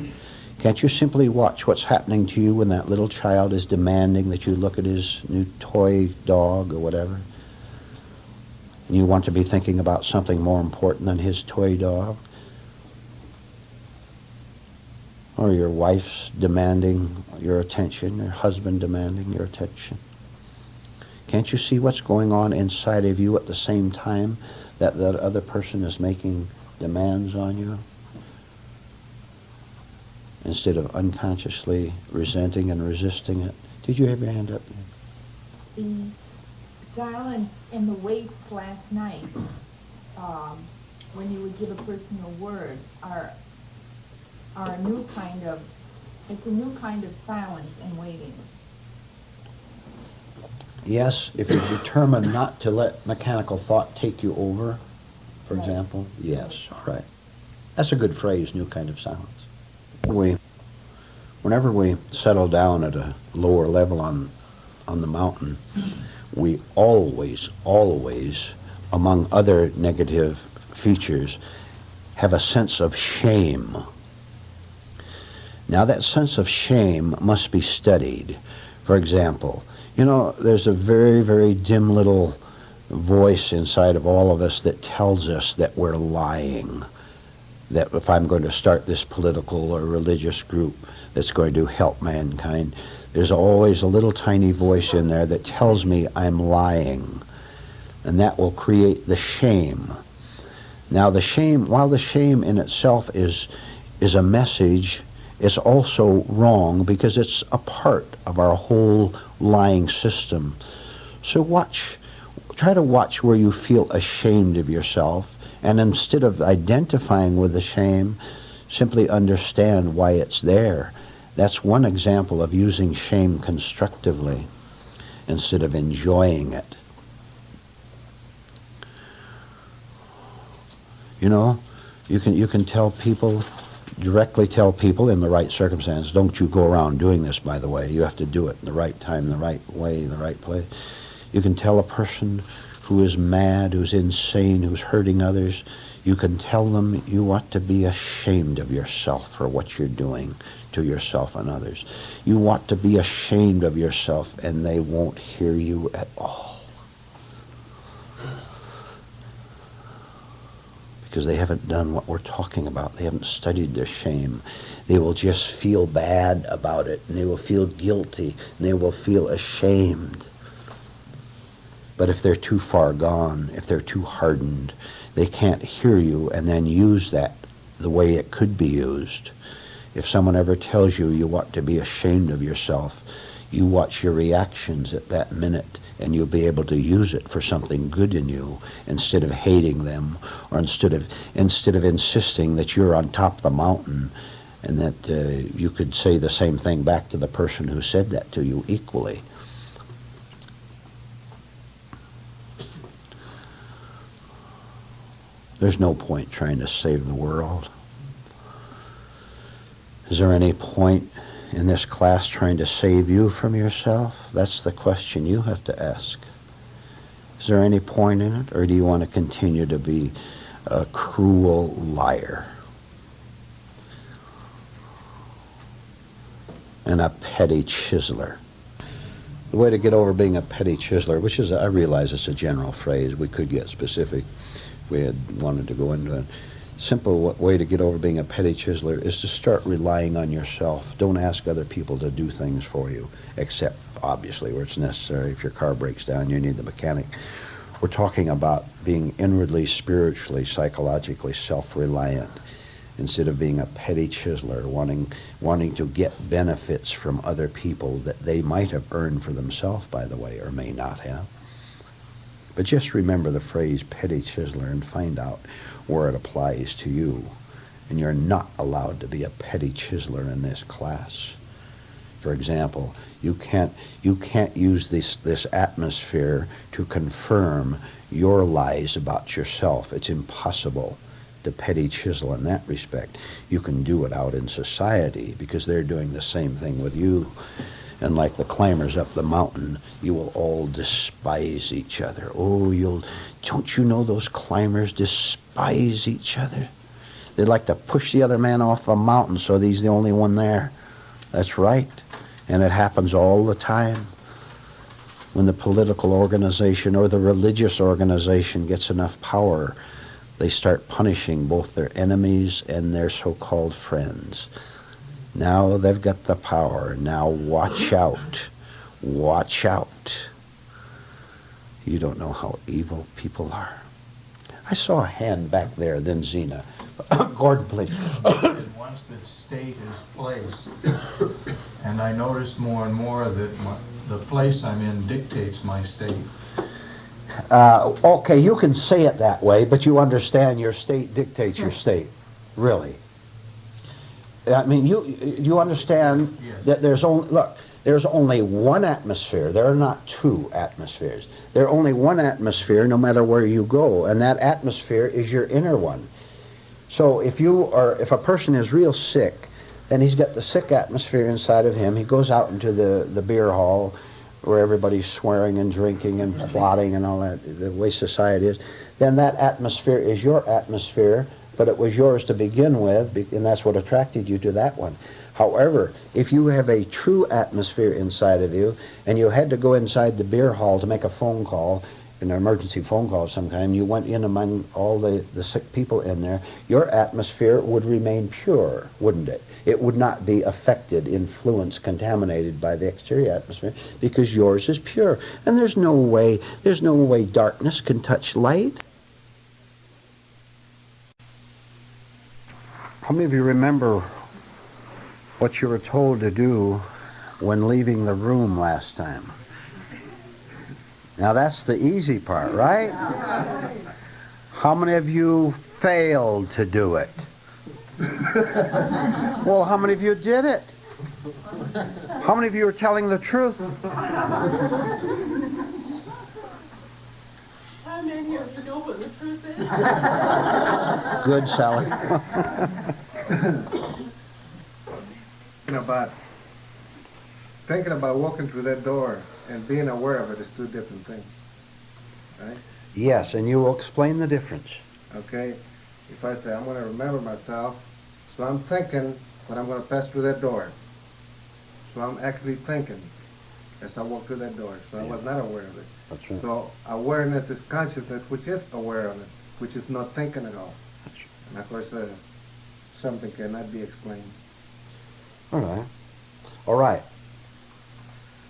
Can't you simply watch what's happening to you when that little child is demanding that you look at his new toy dog or whatever? And you want to be thinking about something more important than his toy dog? Or your wife's demanding your attention, your husband demanding your attention. Can't you see what's going on inside of you at the same time that that other person is making demands on you? Instead of unconsciously resenting and resisting it. Did you have your hand up? The silence in the waits last night, when you would give a person a word, are a new kind of, it's a new kind of silence and waiting. Yes, if you're determined not to let mechanical thought take you over, for example. Yes, all right. That's a good phrase, new kind of silence. Whenever we settle down at a lower level on the mountain, we always, among other negative features, have a sense of shame. Now that sense of shame must be studied. For example, there's a very, very dim little voice inside of all of us that tells us that we're lying. That if I'm going to start this political or religious group that's going to help mankind, there's always a little tiny voice in there that tells me I'm lying. And that will create the shame. Now the shame, while the shame in itself is a message, it's also wrong because it's a part of our whole lying system. So try to watch where you feel ashamed of yourself, and instead of identifying with the shame, simply understand why it's there. That's one example of using shame constructively instead of enjoying it. You can directly tell people in the right circumstance, don't you go around doing this, by the way. You have to do it in the right time, the right way, the right place. You can tell a person who is mad, who's insane, who's hurting others, You can tell them you ought to be ashamed of yourself for what you're doing to yourself and others. You ought to be ashamed of yourself, and they won't hear you at all. Because they haven't done what we're talking about. They haven't studied their shame. They will just feel bad about it, and they will feel guilty, and they will feel ashamed. But if they're too far gone, if they're too hardened, they can't hear you and then use that the way it could be used. If someone ever tells you you ought to be ashamed of yourself, you watch your reactions at that minute, and you'll be able to use it for something good in you instead of hating them, or instead of insisting that you're on top of the mountain and that you could say the same thing back to the person who said that to you equally. There's no point trying to save the world. Is there any point in this class trying to save you from yourself? That's the question you have to ask. Is there any point in it, or do you want to continue to be a cruel liar and a petty chiseler? The way to get over being a petty chiseler, which is, I realize it's a general phrase, we could get specific if we had wanted to go into it. Simple way to get over being a petty chiseler is to start relying on yourself. Don't ask other people to do things for you, except obviously where it's necessary. If your car breaks down, you need the mechanic. We're talking about being inwardly, spiritually, psychologically self-reliant instead of being a petty chiseler, wanting to get benefits from other people that they might have earned for themselves, by the way, or may not have. But just remember the phrase petty chiseler and find out where it applies to you. And you're not allowed to be a petty chiseler in this class. For example, you can't use this atmosphere to confirm your lies about yourself. It's impossible to petty chisel in that respect. You can do it out in society because they're doing the same thing with you. And like the climbers up the mountain, you will all despise each other. Oh, don't you know those climbers despise each other? They like to push the other man off the mountain so he's the only one there. That's right. And it happens all the time. When the political organization or the religious organization gets enough power, they start punishing both their enemies and their so-called friends. Now they've got the power. Now watch out. Watch out. You don't know how evil people are. I saw a hand back there, then Zena. Gordon, please. Once the state is placed, and I notice more and more that the place I'm in dictates my state. Okay, you can say it that way, but you understand your state dictates your state. Really. I mean, you understand that there's only one atmosphere. There are not two atmospheres. There's only one atmosphere no matter where you go, and that atmosphere is your inner one. So if a person is real sick, then he's got the sick atmosphere inside of him. He goes out into the beer hall where everybody's swearing and drinking and plotting and all that, the way society is. Then that atmosphere is your atmosphere, but it was yours to begin with, and that's what attracted you to that one. However, if you have a true atmosphere inside of you, and you had to go inside the beer hall to make a phone call, an emergency phone call of some kind, you went in among all the sick people in there, your atmosphere would remain pure, wouldn't it? It would not be affected, influenced, contaminated by the exterior atmosphere, because yours is pure. And there's no way darkness can touch light. How many of you remember what you were told to do when leaving the room last time? Now that's the easy part, right? How many of you failed to do it? Well, how many of you did it? How many of you are telling the truth? How many of you know what the truth is? Good, Sally. Thinking about walking through that door and being aware of it is two different things, right? Yes, and you will explain the difference. Okay, if I say I'm going to remember myself, so I'm thinking when I'm going to pass through that door. So I'm actually thinking as I walk through that door. So I was not aware of it. That's right. So awareness is consciousness, which is aware of it, which is not thinking at all. And of course, something cannot be explained. All right. All right.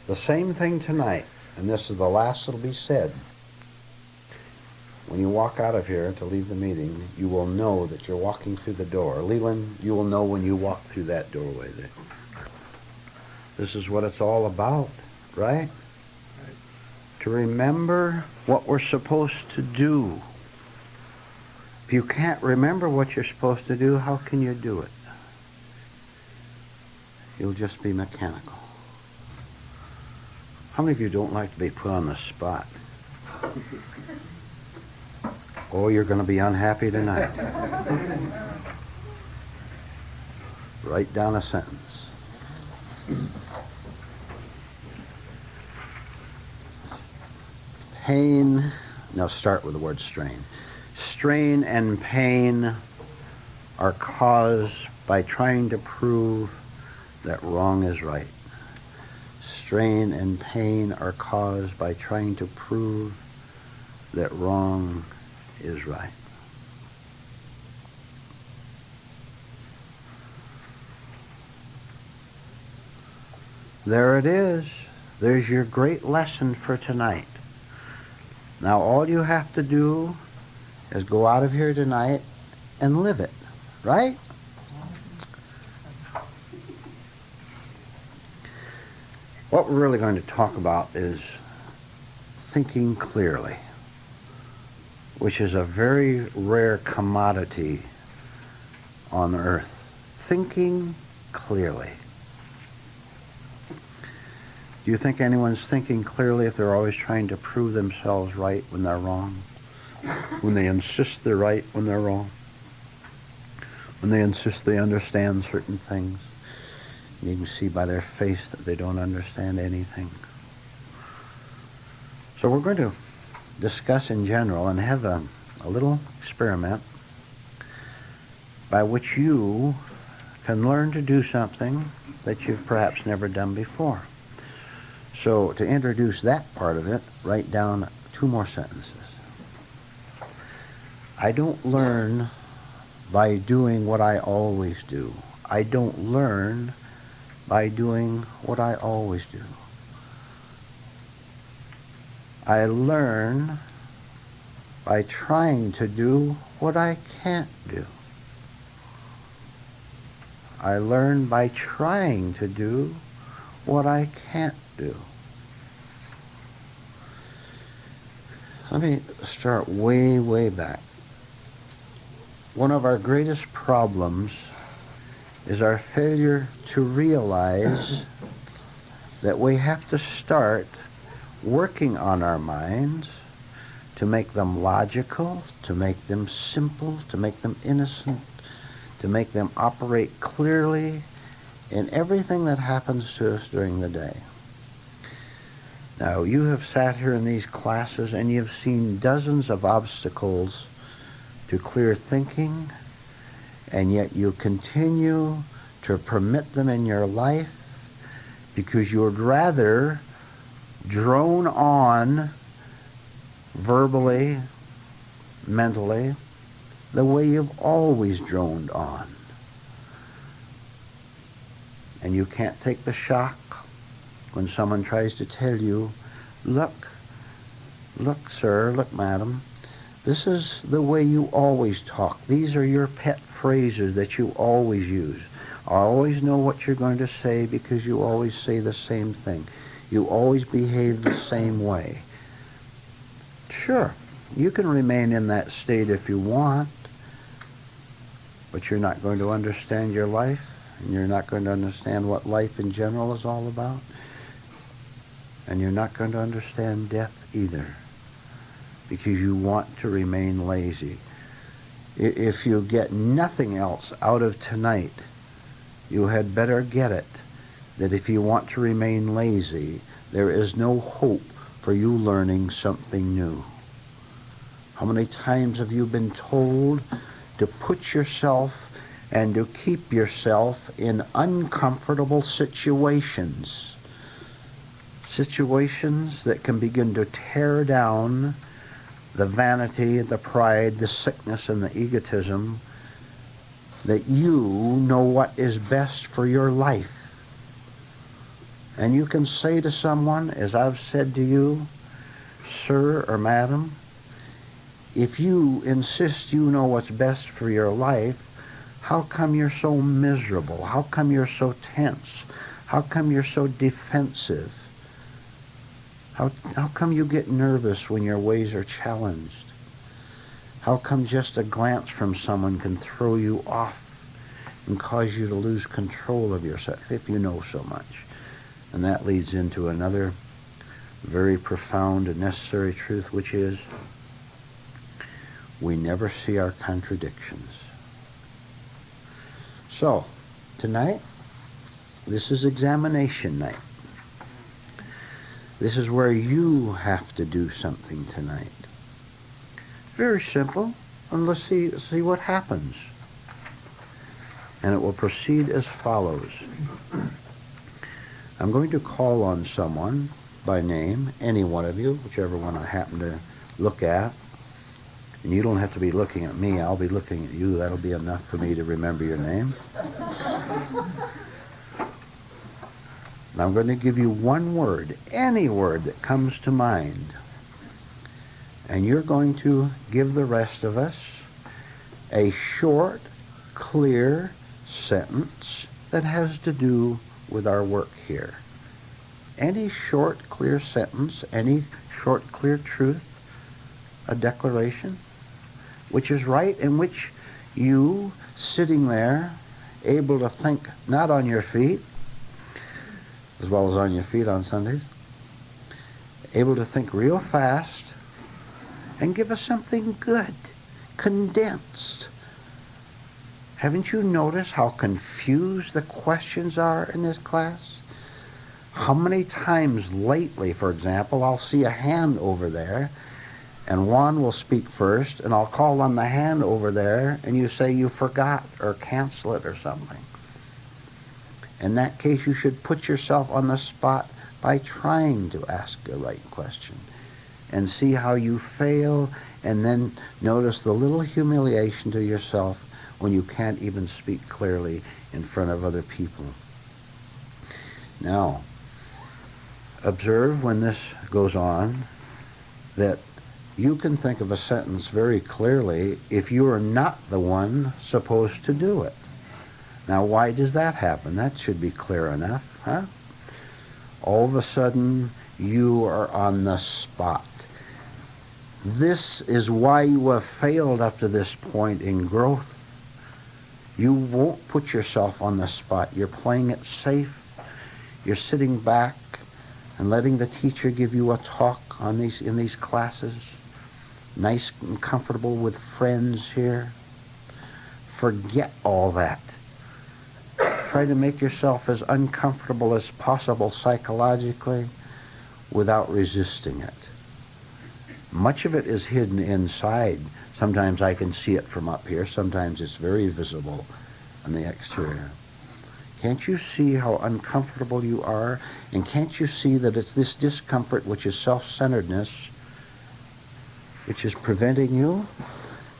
The same thing tonight, and this is the last that'll be said. When you walk out of here to leave the meeting, you will know that you're walking through the door. Leland, you will know when you walk through that doorway there. This is what it's all about, right? To remember what we're supposed to do. If you can't remember what you're supposed to do, how can you do it? You'll just be mechanical. How many of you don't like to be put on the spot? Oh, you're going to be unhappy tonight. Write down a sentence. Pain, now start with the word strain. Strain and pain are caused by trying to prove that wrong is right. Strain and pain are caused by trying to prove that wrong is right. There it is. There's your great lesson for tonight. Now all you have to do is go out of here tonight and live it, right? What we're really going to talk about is thinking clearly, which is a very rare commodity on earth. Thinking clearly. Do you think anyone's thinking clearly if they're always trying to prove themselves right when they're wrong? When they insist they're right when they're wrong? When they insist they understand certain things? You can see by their face that they don't understand anything. So we're going to discuss in general and have a little experiment by which you can learn to do something that you've perhaps never done before. So to introduce that part of it, write down 2 more sentences. I don't learn by doing what I always do. I don't learn by doing what I always do. I learn by trying to do what I can't do. I learn by trying to do what I can't do. Let me start way, way back. One of our greatest problems is our failure to realize that we have to start working on our minds to make them logical, to make them simple, to make them innocent, to make them operate clearly in everything that happens to us during the day. Now, you have sat here in these classes and you've seen dozens of obstacles to clear thinking, and yet you continue to permit them in your life because you would rather drone on verbally, mentally, the way you've always droned on. And you can't take the shock when someone tries to tell you, look, sir, look, madam, this is the way you always talk. These are your pet phrases that you always use. I always know what you're going to say because you always say the same thing. You always behave the same way. Sure, you can remain in that state if you want, but you're not going to understand your life, and you're not going to understand what life in general is all about, and you're not going to understand death either, because you want to remain lazy. If you get nothing else out of tonight, you had better get it that if you want to remain lazy, there is no hope for you learning something new. How many times have you been told to put yourself and to keep yourself in uncomfortable situations. Situations that can begin to tear down the vanity, the pride, the sickness, and the egotism, that you know what is best for your life. And you can say to someone, as I've said to you, sir or madam, if you insist you know what's best for your life, how come you're so miserable? How come you're so tense? How come you're so defensive? How come you get nervous when your ways are challenged? How come just a glance from someone can throw you off and cause you to lose control of yourself if you know so much? And that leads into another very profound and necessary truth, which is we never see our contradictions. So, tonight, this is examination night. This is where you have to do something tonight. Very simple, and let's see what happens. And it will proceed as follows. I'm going to call on someone by name, any one of you, whichever one I happen to look at. And you don't have to be looking at me, I'll be looking at you. That'll be enough for me to remember your name. And I'm going to give you one word, any word that comes to mind. And you're going to give the rest of us a short, clear sentence that has to do with our work here. Any short, clear sentence, any short, clear truth, a declaration, which is right, in which you, sitting there, able to think not on your feet, as well as on your feet on Sundays, able to think real fast and give us something good, condensed. Haven't you noticed how confused the questions are in this class? How many times lately, for example, I'll see a hand over there, and Juan will speak first, and I'll call on the hand over there, and you say you forgot or cancel it or something. In that case, you should put yourself on the spot by trying to ask the right question and see how you fail, and then notice the little humiliation to yourself when you can't even speak clearly in front of other people. Now, observe when this goes on that you can think of a sentence very clearly if you are not the one supposed to do it. Now, why does that happen? That should be clear enough, huh? All of a sudden, you are on the spot. This is why you have failed up to this point in growth. You won't put yourself on the spot. You're playing it safe. You're sitting back and letting the teacher give you a talk in these classes. Nice and comfortable with friends here. Forget all that. Try to make yourself as uncomfortable as possible psychologically without resisting it. Much of it is hidden inside. Sometimes I can see it from up here. Sometimes it's very visible on the exterior. Can't you see how uncomfortable you are? And can't you see that it's this discomfort, which is self-centeredness, which is preventing you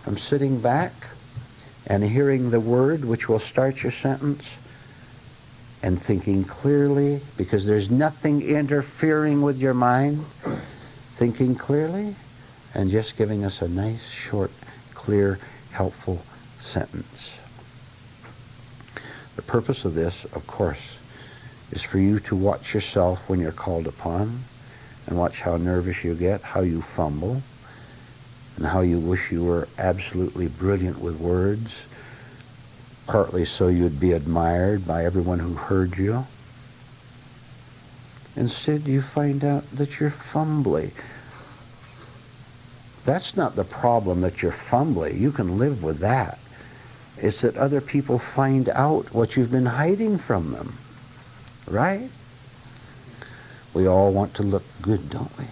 from sitting back and hearing the word which will start your sentence and thinking clearly, because there's nothing interfering with your mind, thinking clearly and just giving us a nice, short, clear, helpful sentence. The purpose of this, of course, is for you to watch yourself when you're called upon, and watch how nervous you get, how you fumble, and how you wish you were absolutely brilliant with words, partly so you'd be admired by everyone who heard you. Instead, you find out that you're fumbly. That's not the problem, that you're fumbly. You can live with that. It's that other people find out what you've been hiding from them. Right? We all want to look good, don't we?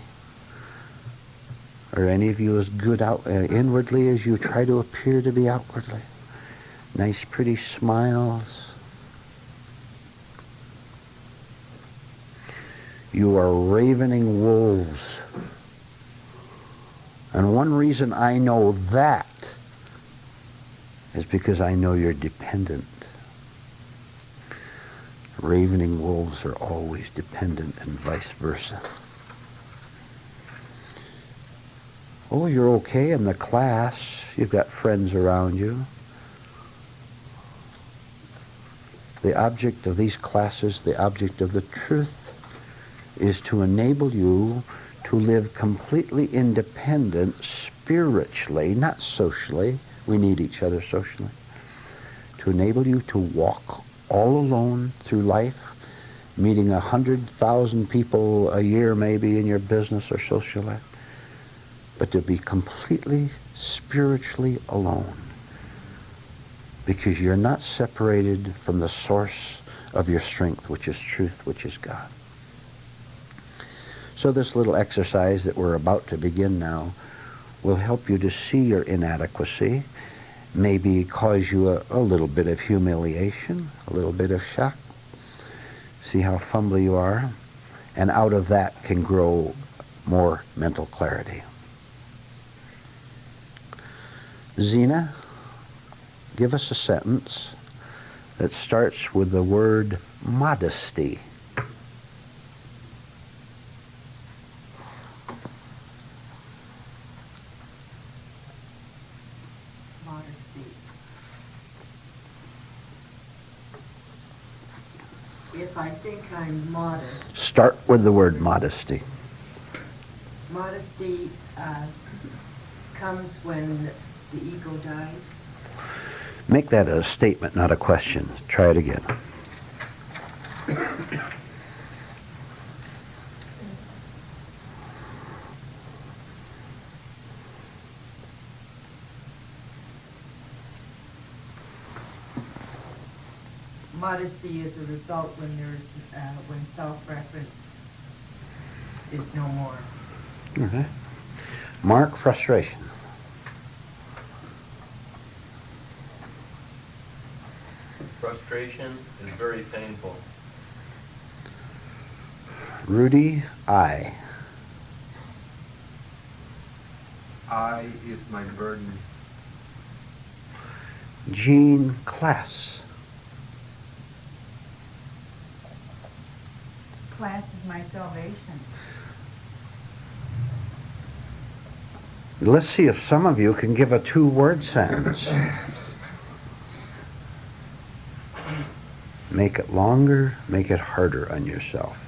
Are any of you as good out inwardly as you try to appear to be outwardly? Nice, pretty smiles. You are ravening wolves. And one reason I know that is because I know you're dependent. Ravening wolves are always dependent and vice versa. Oh, you're okay in the class. You've got friends around you. The object of these classes, the object of the truth, is to enable you to live completely independent spiritually, not socially. We need each other socially. To enable you to walk all alone through life, meeting 100,000 people a year maybe in your business or social life, but to be completely spiritually alone, because you're not separated from the source of your strength, which is truth, which is God. So this little exercise that we're about to begin now will help you to see your inadequacy, maybe cause you a little bit of humiliation, a little bit of shock. See how fumbly you are, and out of that can grow more mental clarity. Zena, give us a sentence that starts with the word modesty. Modesty. If I think I'm modest. Start with the word modesty. Modesty comes when the ego dies. Make that a statement, not a question. Try it again. Modesty is a result when there's when self-reference is no more. Okay. Mark, frustration. Frustration is very painful. Rudy, I. I is my burden. Jean, class. Class is my salvation. Let's see if some of you can give a two-word sentence. Make it longer, make it harder on yourself.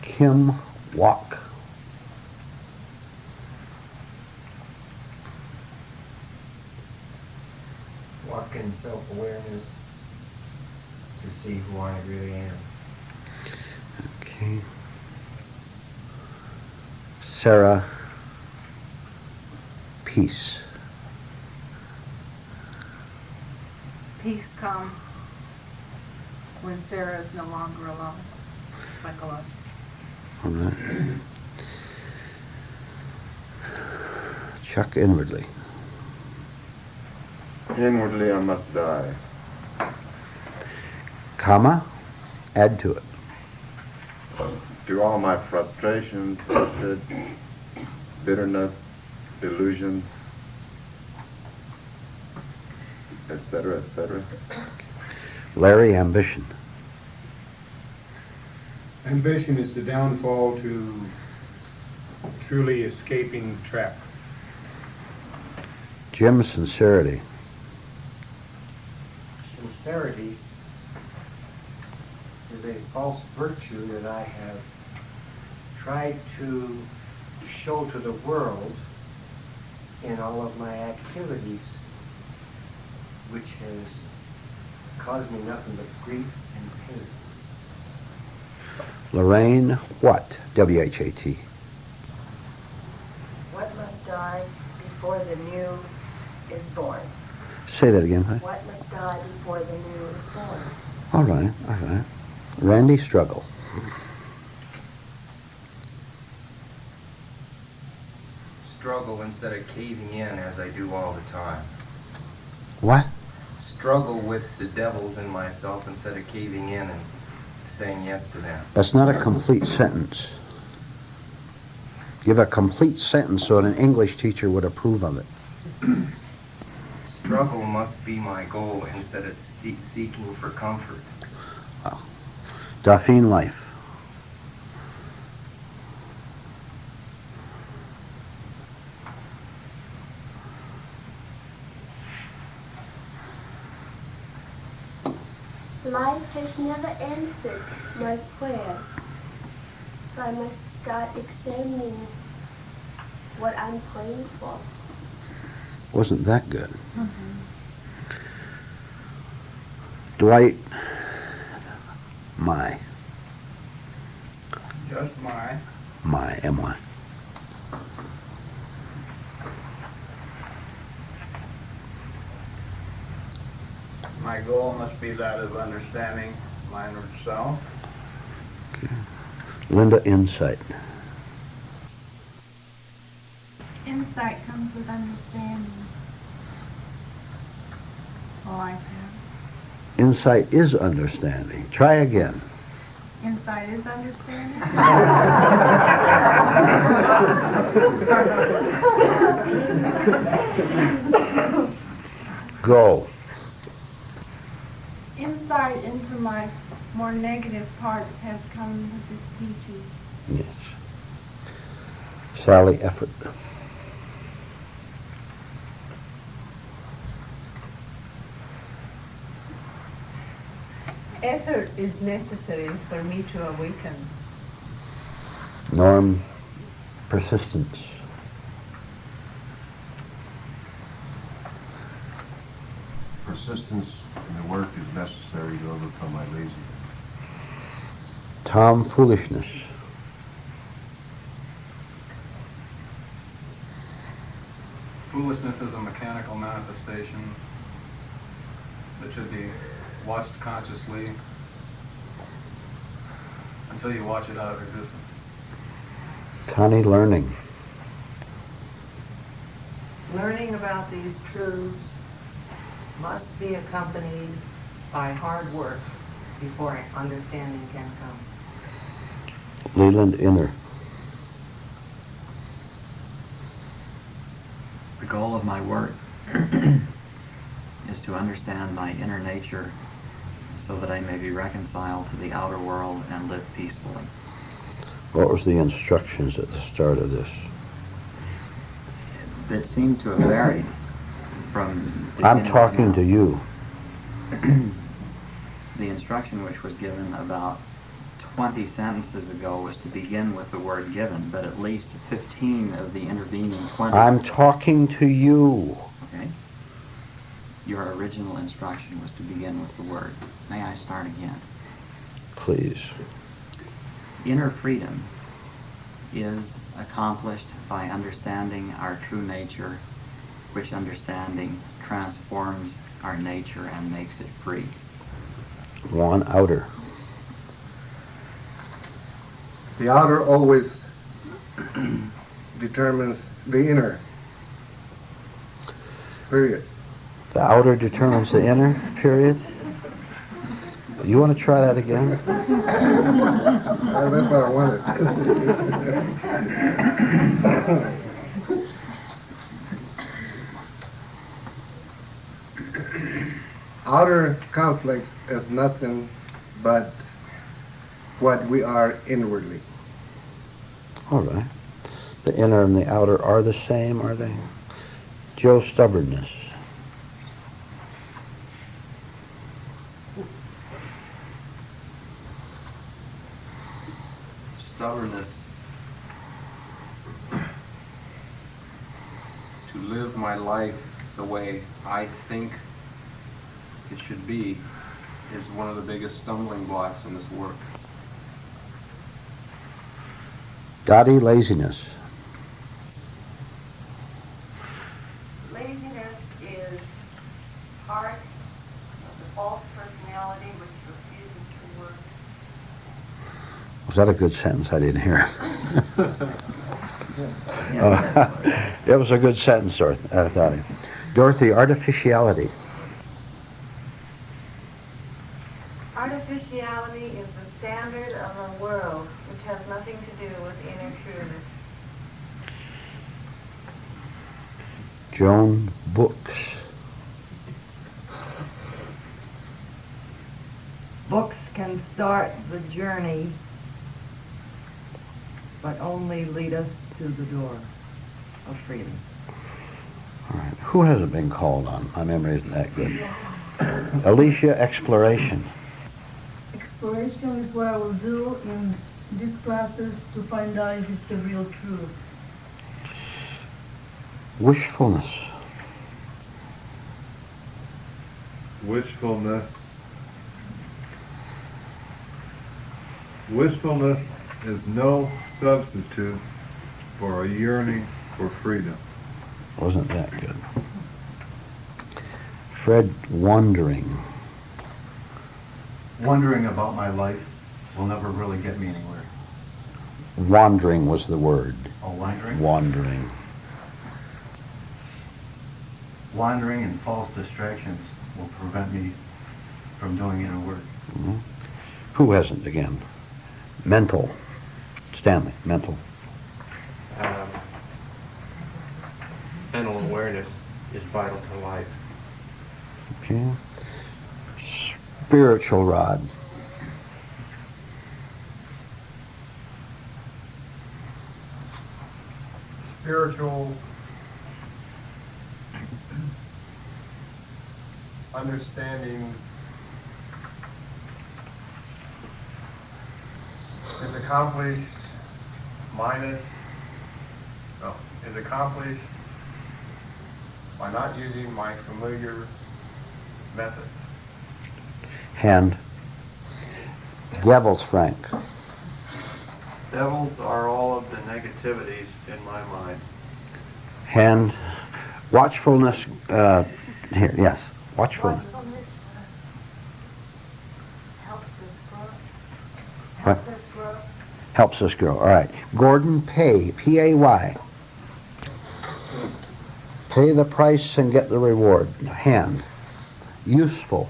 Kim, walk. Walk in self-awareness to see who I really am. Okay. Sarah, peace. Peace comes when Sarah is no longer alone, psychologically. All right. Chuck, inwardly. Inwardly I must die. Comma, add to it. To all my frustrations, hatred, bitterness, delusions, etc., etc. Larry, ambition. Ambition is the downfall to truly escaping trap. Jim, sincerity. Sincerity is a false virtue that I have tried to show to the world in all of my activities, which has caused me nothing but grief and pain. Lorraine, what? W-H-A-T. What must die before the new is born? Say that again, please. What must die before the new is born? All right, all right. Randy, struggle. struggle instead of caving in as I do all the time. What? Struggle with the devils in myself instead of caving in and saying yes to them. That's not a complete sentence. Give a complete sentence so that an English teacher would approve of it. Struggle must be my goal instead of seeking for comfort. Wow. Dauphine life. Life has never answered my prayers, so I must start examining what I'm praying for. Wasn't that good? Dwight, my. Just my. My, M-Y. My goal must be that of understanding my inward self. Okay. Linda, insight. Insight comes with understanding. All I have. Insight is understanding. Try again. Insight is understanding. Go. Insight into my more negative parts has come with this teaching. Yes. Sally, effort. Effort is necessary for me to awaken. Norm, persistence. Persistence in the work is necessary to overcome my laziness. Tom, foolishness. Foolishness is a mechanical manifestation that should be watched consciously until you watch it out of existence. Connie, learning. Learning about these truths must be accompanied by hard work before understanding can come. Leland, inner. The goal of my work is to understand my inner nature so that I may be reconciled to the outer world and live peacefully. What was the instructions at the start of this? That seemed to have varied from... I'm talking to you. The instruction which was given about 20 sentences ago was to begin with the word given, but at least 15 of the intervening 20... I'm talking to you. Okay. Your original instruction was to begin with the word. May I start again? Please. Inner freedom is accomplished by understanding our true nature, which understanding transforms our nature and makes it free. One, outer. The outer always determines the inner. Period. The outer determines the inner, period. You want to try that again? Well, that's what I wanted. Outer conflicts is nothing but what we are inwardly. All right. The inner and the outer are the same, are they? Joe, stubbornness. Stubbornness to live my life the way I think it should be is one of the biggest stumbling blocks in this work. Dottie, laziness. Laziness is part of the false personality which refuses to work. Was that a good sentence? I didn't hear it. It was a good sentence, Dorothy. Dorothy, artificiality. Artificiality is the standard of a world which has nothing to do with inner truth. Joan, books. Books can start the journey, but only lead us to the door of freedom. All right. Who hasn't been called on? My memory isn't that good. Alicia, exploration. Exploration is what I will do in these classes to find out if it's the real truth. Wishfulness. Wishfulness is no substitute for a yearning for freedom. Wasn't that good? Fred, wandering. Wondering about my life will never really get me anywhere. Wandering was the word. Oh, wandering? Wandering. Wandering and false distractions will prevent me from doing inner work. Mm-hmm. Who hasn't again? Mental. Stanley, mental. Mental awareness is vital to life. Okay. Spiritual rod. Spiritual understanding is accomplished by not using my familiar methods. Hand. Devils, Frank. Devils are all of the negativities in my mind. Hand. Watchfulness. Here, yes. Watchfulness. Helps us grow. What? Helps us grow. Helps us grow. All right. Gordon, pay. P-A-Y. Pay the price and get the reward. Hand. Useful.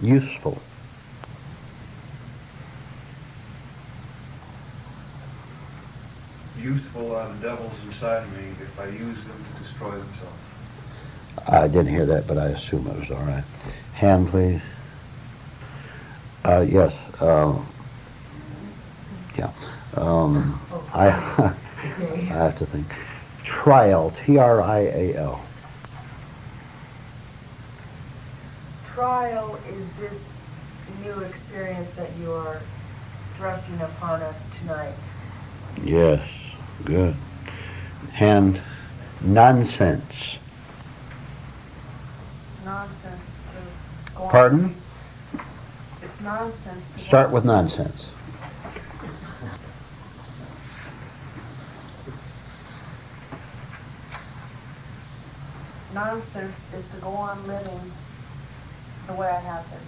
Useful. Useful are the devils inside me if I use them to destroy themselves. I didn't hear that, but I assume it was all right. Hand, please. Yes. Yeah. I have to think. Trial. T-R-I-A-L. Trial is this new experience that you are thrusting upon us tonight. Yes. Good. Hand. Nonsense. Nonsense to go on. Pardon? It's nonsense to Start go with on. nonsense. Nonsense is to go on living the way I have been.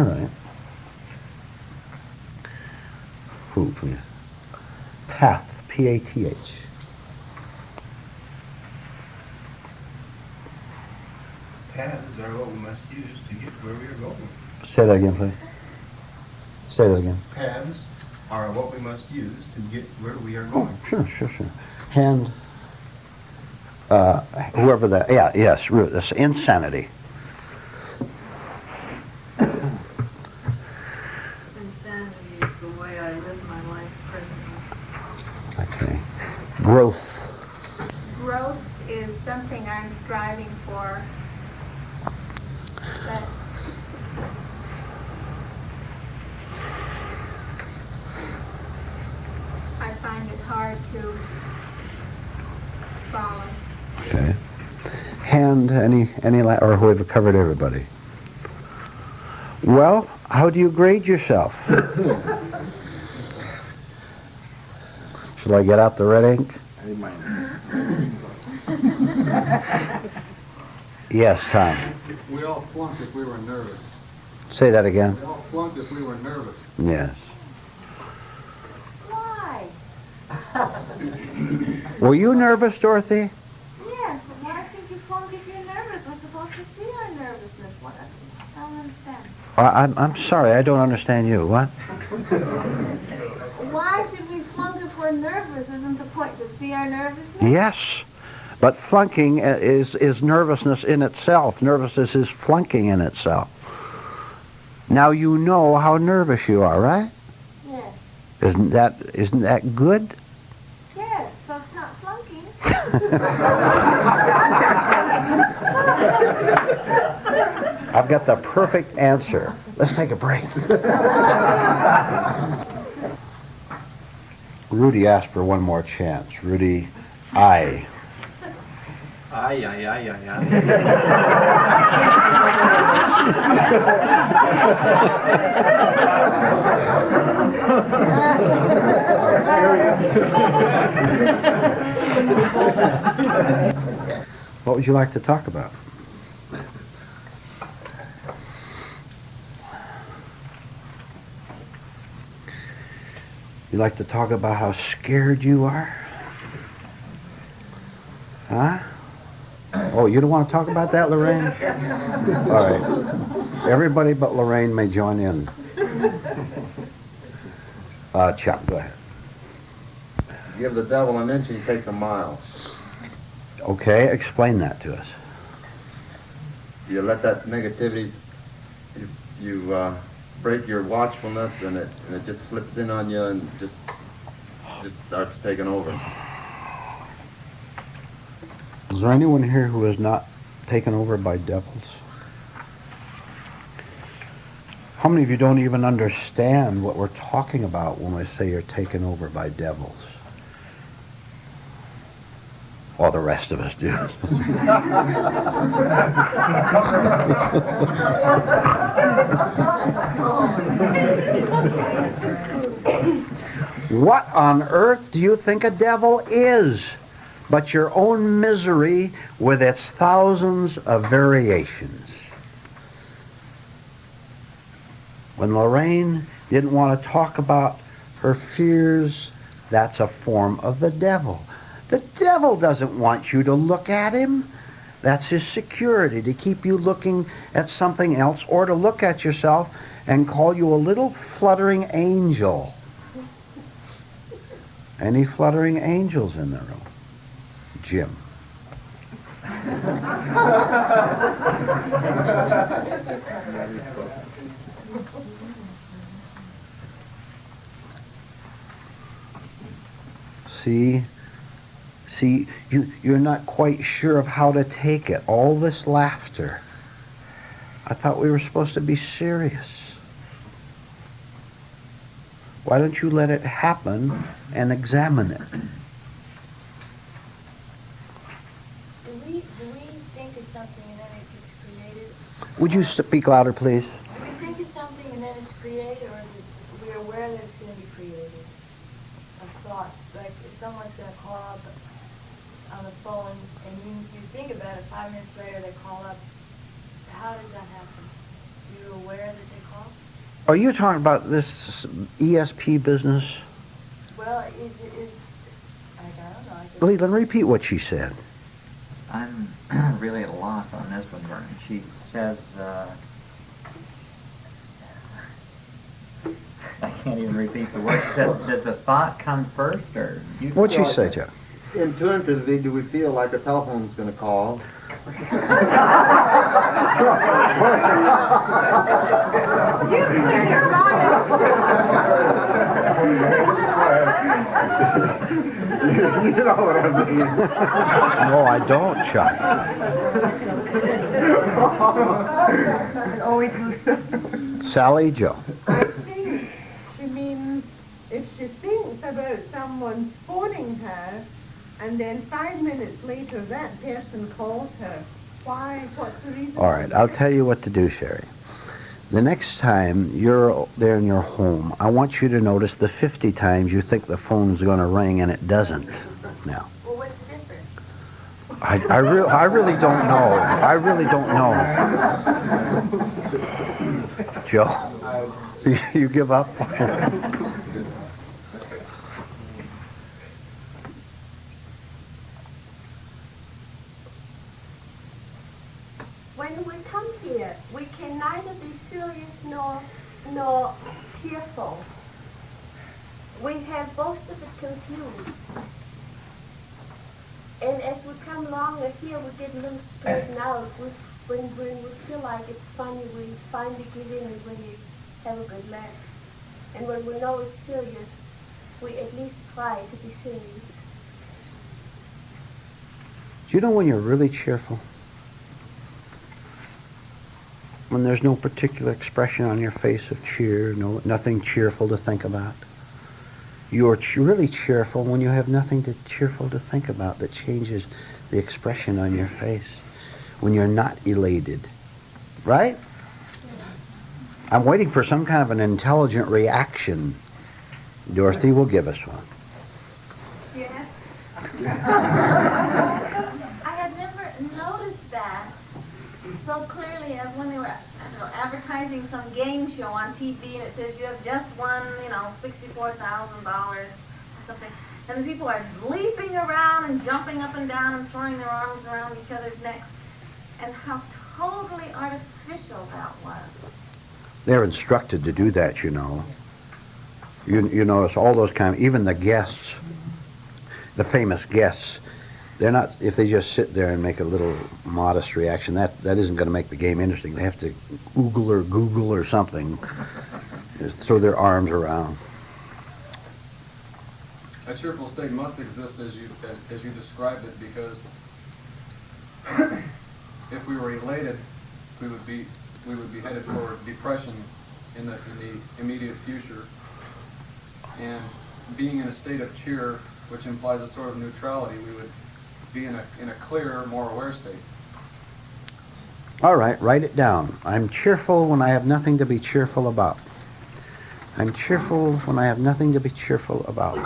All right. Who, please? Path. P-A-T-H. Paths are what we must use to get where we are going. Say that again, please. Say that again. Paths are what we must use to get where we are going. Sure. Hand. Whoever that. Yeah. Yes. This insanity. Insanity is the way I live my life presently. Okay. Growth. Growth is something I'm striving for, but I find it hard to follow. Okay. Hand. Or we've covered everybody. Well, how do you grade yourself? Shall I get out the red ink? Yes, Tom. We all flunked if we were nervous. Say that again. We all flunked if we were nervous. Yes. Why? Were you nervous, Dorothy? Yes, but why think you flunk if you're nervous? We're supposed to see our nervousness. What? I don't understand. I'm sorry, I don't understand you. What? Why should we flunk if we're nervous? Isn't the point to see our nervousness? Yes, but flunking is nervousness in itself. Nervousness is flunking in itself. Now you know how nervous you are, right? Yes. Isn't that good? Yes, so it's not flunking. I've got the perfect answer. Let's take a break. Rudy asked for one more chance. Rudy, I. Ay, ay, ay, ay, ay. What would you like to talk about? You like to talk about how scared you are? Huh? Oh, you don't want to talk about that, Lorraine? All right. Everybody but Lorraine may join in. Chuck, go ahead. Give the devil an inch, he takes a mile. Okay, explain that to us. You let that negativity, you break your watchfulness, and it just slips in on you and just starts taking over. Is there anyone here who is not taken over by devils? How many of you don't even understand what we're talking about when we say you're taken over by devils? All the rest of us do. What on earth do you think a devil is but your own misery with its thousands of variations? When Lorraine didn't want to talk about her fears, that's a form of the devil. The devil doesn't want you to look at him. That's his security, to keep you looking at something else, or to look at yourself and call you a little fluttering angel. Any fluttering angels in the room? Jim. See, you're not quite sure of how to take it. All this laughter. I thought we were supposed to be serious. Why don't you let it happen and examine it? Do we think of something and then it gets created? Would you speak louder, please? Do we think of something and then it's created, or is it we're aware that it's going to be created? Of thoughts, like if someone's going to call up on the phone and you think about it, 5 minutes later they call up. How does that happen? Are you aware that they call? Are you talking about this ESP business? Well, I don't know. Leland, repeat what she said. I'm really at a loss on this one, Vernon. She says, I can't even repeat the word. She says, does the thought come first, or... What'd she say, Jeff? Intuitively, do we feel like a telephone's going to call? You know what I mean. No, I don't, Chuck. Sally Jo. I think she means if she thinks about someone phoning her and then 5 minutes later that person calls her, why? What's the reason? All right, I'll tell you what to do, Sherry. The next time you're there in your home, I want you to notice the 50 times you think the phone's going to ring and it doesn't. Now. Well, what's different? I really don't know. I really don't know. Joe, you give up? when we come here, we can neither be serious nor cheerful. We have both of it confused. And as we come along here, we get a little straightened out. When we feel like it's funny, we finally give in and really have a good laugh. And when we know it's serious, we at least try to be serious. Do you know when you're really cheerful? When there's no particular expression on your face of cheer, nothing cheerful to think about. You're really cheerful when you have nothing cheerful to think about that changes the expression on your face. When you're not elated. Right? I'm waiting for some kind of an intelligent reaction. Dorothy will give us one. Yes. I had never noticed that so clearly as when they were advertising some game show on TV and it says you have just won, $64,000 or something. And the people are leaping around and jumping up and down and throwing their arms around each other's necks. And how totally artificial that was. They're instructed to do that, you know. You notice all those even the guests, the famous guests, they're not, if they just sit there and make a little modest reaction, that isn't going to make the game interesting. They have to Google or something, just throw their arms around. A cheerful state must exist as you described it, because if we were elated, we would be headed for depression in the immediate future. And being in a state of cheer, which implies a sort of neutrality, we would be in a clearer, more aware state. All right, write it down. I'm cheerful when I have nothing to be cheerful about. I'm cheerful when I have nothing to be cheerful about.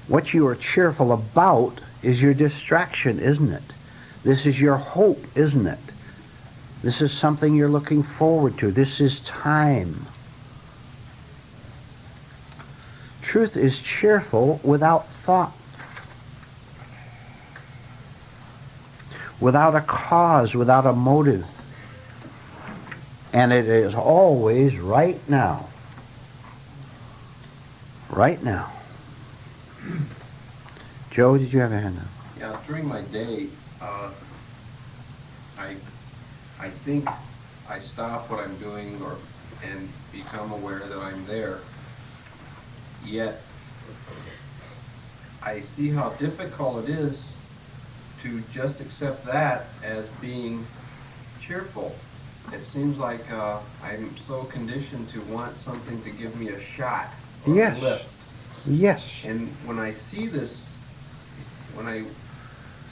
What you are cheerful about is your distraction, isn't it? This is your hope, isn't it? This is something you're looking forward to. This is time. Truth is cheerful without thought, without a cause, without a motive. And it is always right now. Right now. Joe, did you have a hand up? Yeah, during my day, I think I stop what I'm doing and become aware that I'm there. Yet, I see how difficult it is to just accept that as being cheerful. It seems like I'm so conditioned to want something to give me a shot or a lift. Yes. And when I see this, when I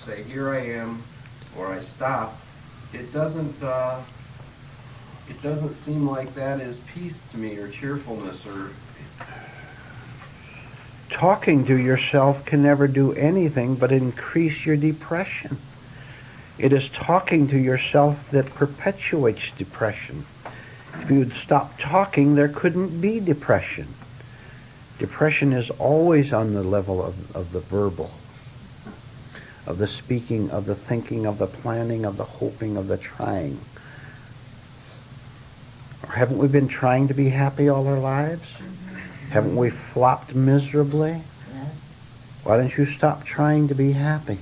say, here I am, or I stop, it doesn't seem like that is peace to me, or cheerfulness, or... Talking to yourself can never do anything but increase your depression. It is talking to yourself that perpetuates depression. If you would stop talking, there couldn't be depression. Depression is always on the level of the verbal, of the speaking, of the thinking, of the planning, of the hoping, of the trying. Or haven't we been trying to be happy all our lives? Haven't we flopped miserably? Yes. Why don't you stop trying to be happy?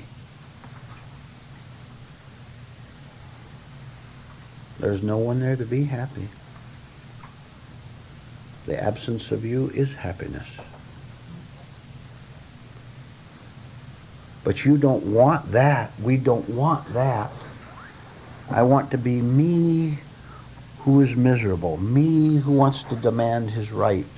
There's no one there to be happy. The absence of you is happiness. But you don't want that. We don't want that. I want to be me who is miserable, me who wants to demand his rights.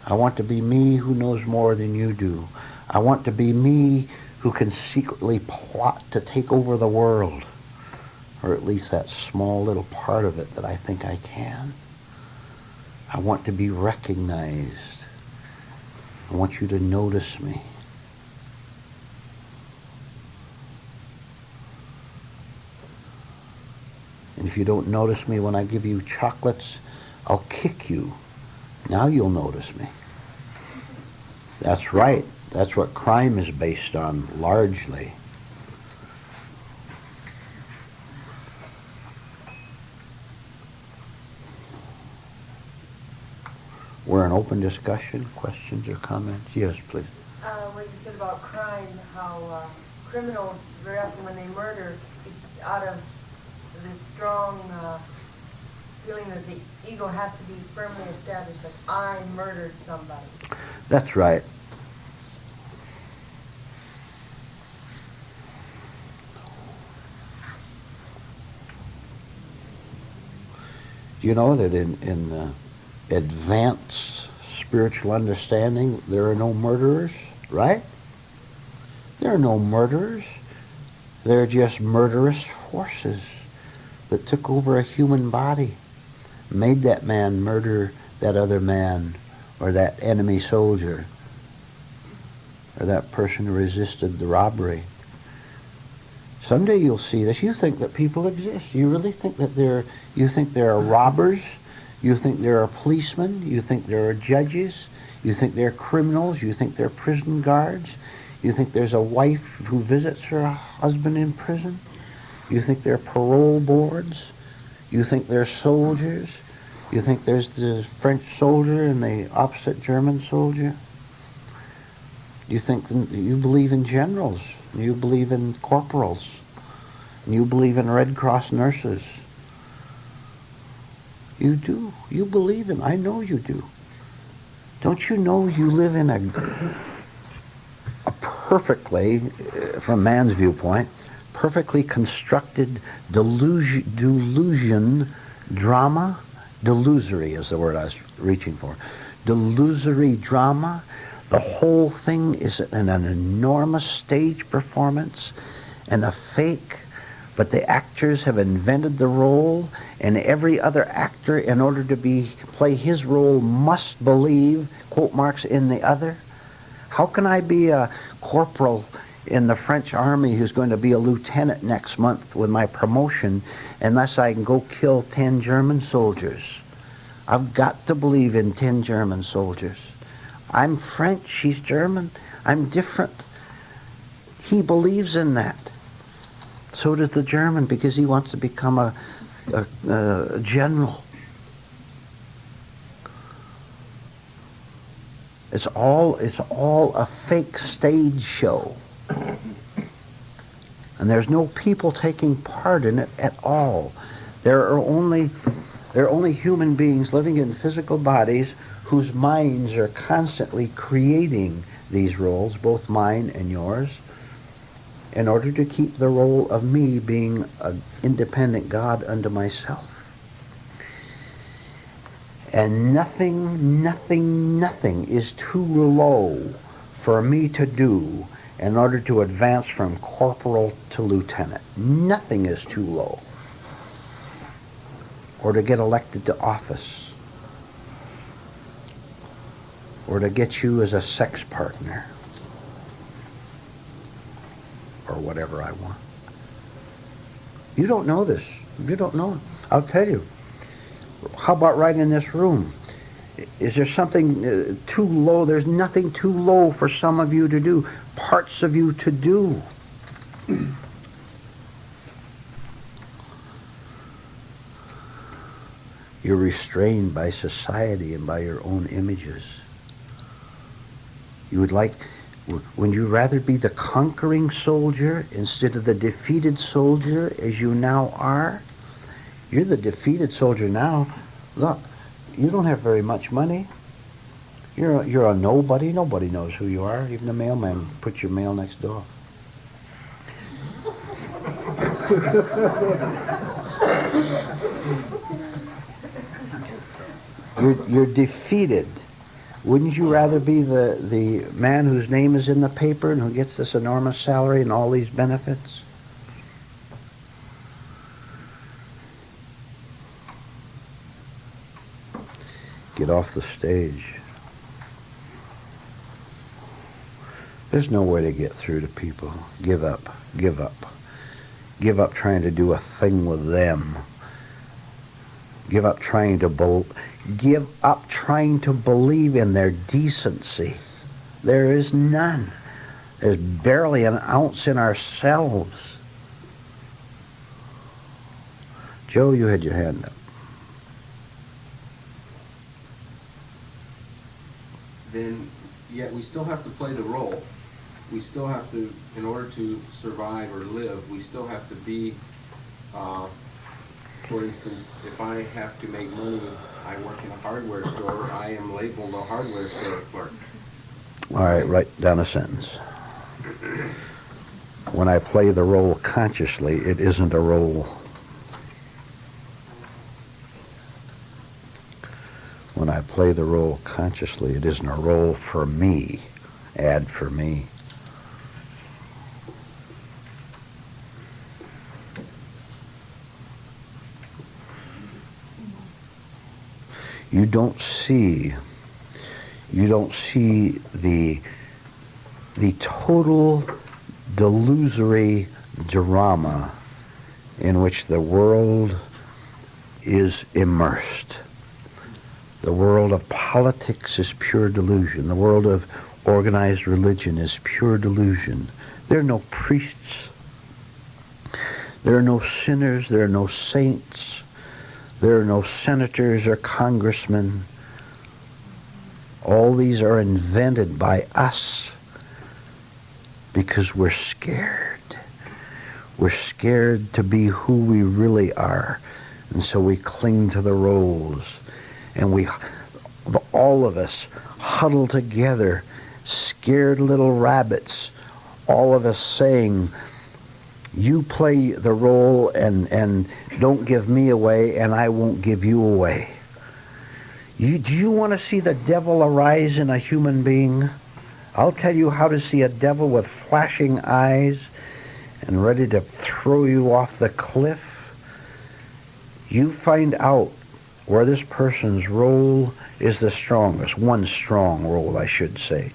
I want to be me who knows more than you do. I want to be me who can secretly plot to take over the world, or at least that small little part of it that I think I can. I want to be recognized. I want you to notice me. And if you don't notice me when I give you chocolates, I'll kick you. Now you'll notice me. That's right. That's what crime is based on, largely. We're in open discussion. Questions or comments? Yes, please. What you said about crime, how criminals, very often when they murder, it's out of this strong feeling that the ego has to be firmly established, that I murdered somebody. That's right. Do you know that in advanced spiritual understanding, there are no murderers, right? There are no murderers. They're just murderous forces that took over a human body, made that man murder that other man, or that enemy soldier, or that person who resisted the robbery. Someday you'll see this. You think that people exist. You really think that you think there are robbers. You think there are policemen. You think there are judges. You think there are criminals. You think there are prison guards. You think there's a wife who visits her husband in prison. You think there are parole boards. You think there are soldiers. You think there's the French soldier and the opposite German soldier. You think you believe in generals. You believe in corporals. You believe in Red Cross nurses. You do. You believe in. I know you do. Don't you know you live in a perfectly, from man's viewpoint, perfectly constructed delusion drama? Delusory is the word I was reaching for. Delusory drama. The whole thing is an enormous stage performance and a fake, but the actors have invented the role, and every other actor, in order to play his role, must believe, quote marks, in the other. How can I be a corporal in the French army who's going to be a lieutenant next month with my promotion unless I can go kill 10 German soldiers? I've got to believe in 10 German soldiers. I'm French, he's German, I'm different. He believes in that. So does the German, because he wants to become a general. It's all a fake stage show. And there's no people taking part in it at all. There are only human beings living in physical bodies whose minds are constantly creating these roles, both mine and yours, in order to keep the role of me being an independent God unto myself. And nothing is too low for me to do in order to advance from corporal to lieutenant. Nothing is too low. Or to get elected to office. Or to get you as a sex partner. Or whatever I want. You don't know this. You don't know it. I'll tell you. How about right in this room? Is there something too low? There's nothing too low for some of you to do. Parts of you to do. You're restrained by society and by your own images. You would you rather be the conquering soldier instead of the defeated soldier as you now are? You're the defeated soldier now. Look, you don't have very much money. You're a nobody. Nobody knows who you are. Even the mailman puts your mail next door. You're defeated. Wouldn't you rather be the man whose name is in the paper and who gets this enormous salary and all these benefits? Get off the stage. There's no way to get through to people. Give up. Give up. Give up trying to do a thing with them. Give up trying to believe in their decency. There is none. There's barely an ounce in ourselves. Joe, you had your hand up. then yet we still have to play the role. We still have to, in order to survive or live, we still have to be, for instance, if I have to make money, I work in a hardware store, I am labeled a hardware store clerk. All right, write down a sentence. When I play the role consciously, it isn't a role. When I play the role consciously, it isn't a role for me. Add for me. You don't see the total delusory drama in which the world is immersed. The world of politics is pure delusion. The world of organized religion is pure delusion. There are no priests. There are no sinners. There are no saints. There are no senators or congressmen. All these are invented by us because we're scared. We're scared to be who we really are. And so we cling to the roles. And we, all of us, huddle together, scared little rabbits, all of us saying, you play the role and don't give me away and I won't give you away. Do you want to see the devil arise in a human being? I'll tell you how to see a devil with flashing eyes and ready to throw you off the cliff. You find out where this person's role is the strongest, one strong role I should say.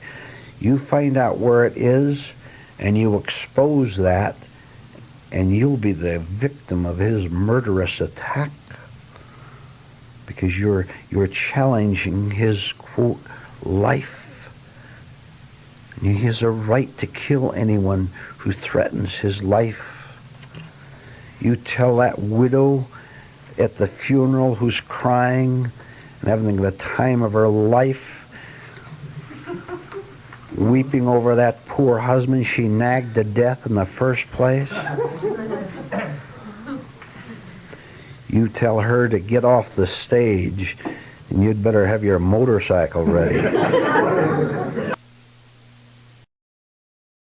You find out where it is and you expose that, and you'll be the victim of his murderous attack because you're challenging his, quote, life. He has a right to kill anyone who threatens his life. You tell that widow at the funeral who's crying and having the time of her life, weeping over that poor husband she nagged to death in the first place. You tell her to get off the stage and you'd better have your motorcycle ready.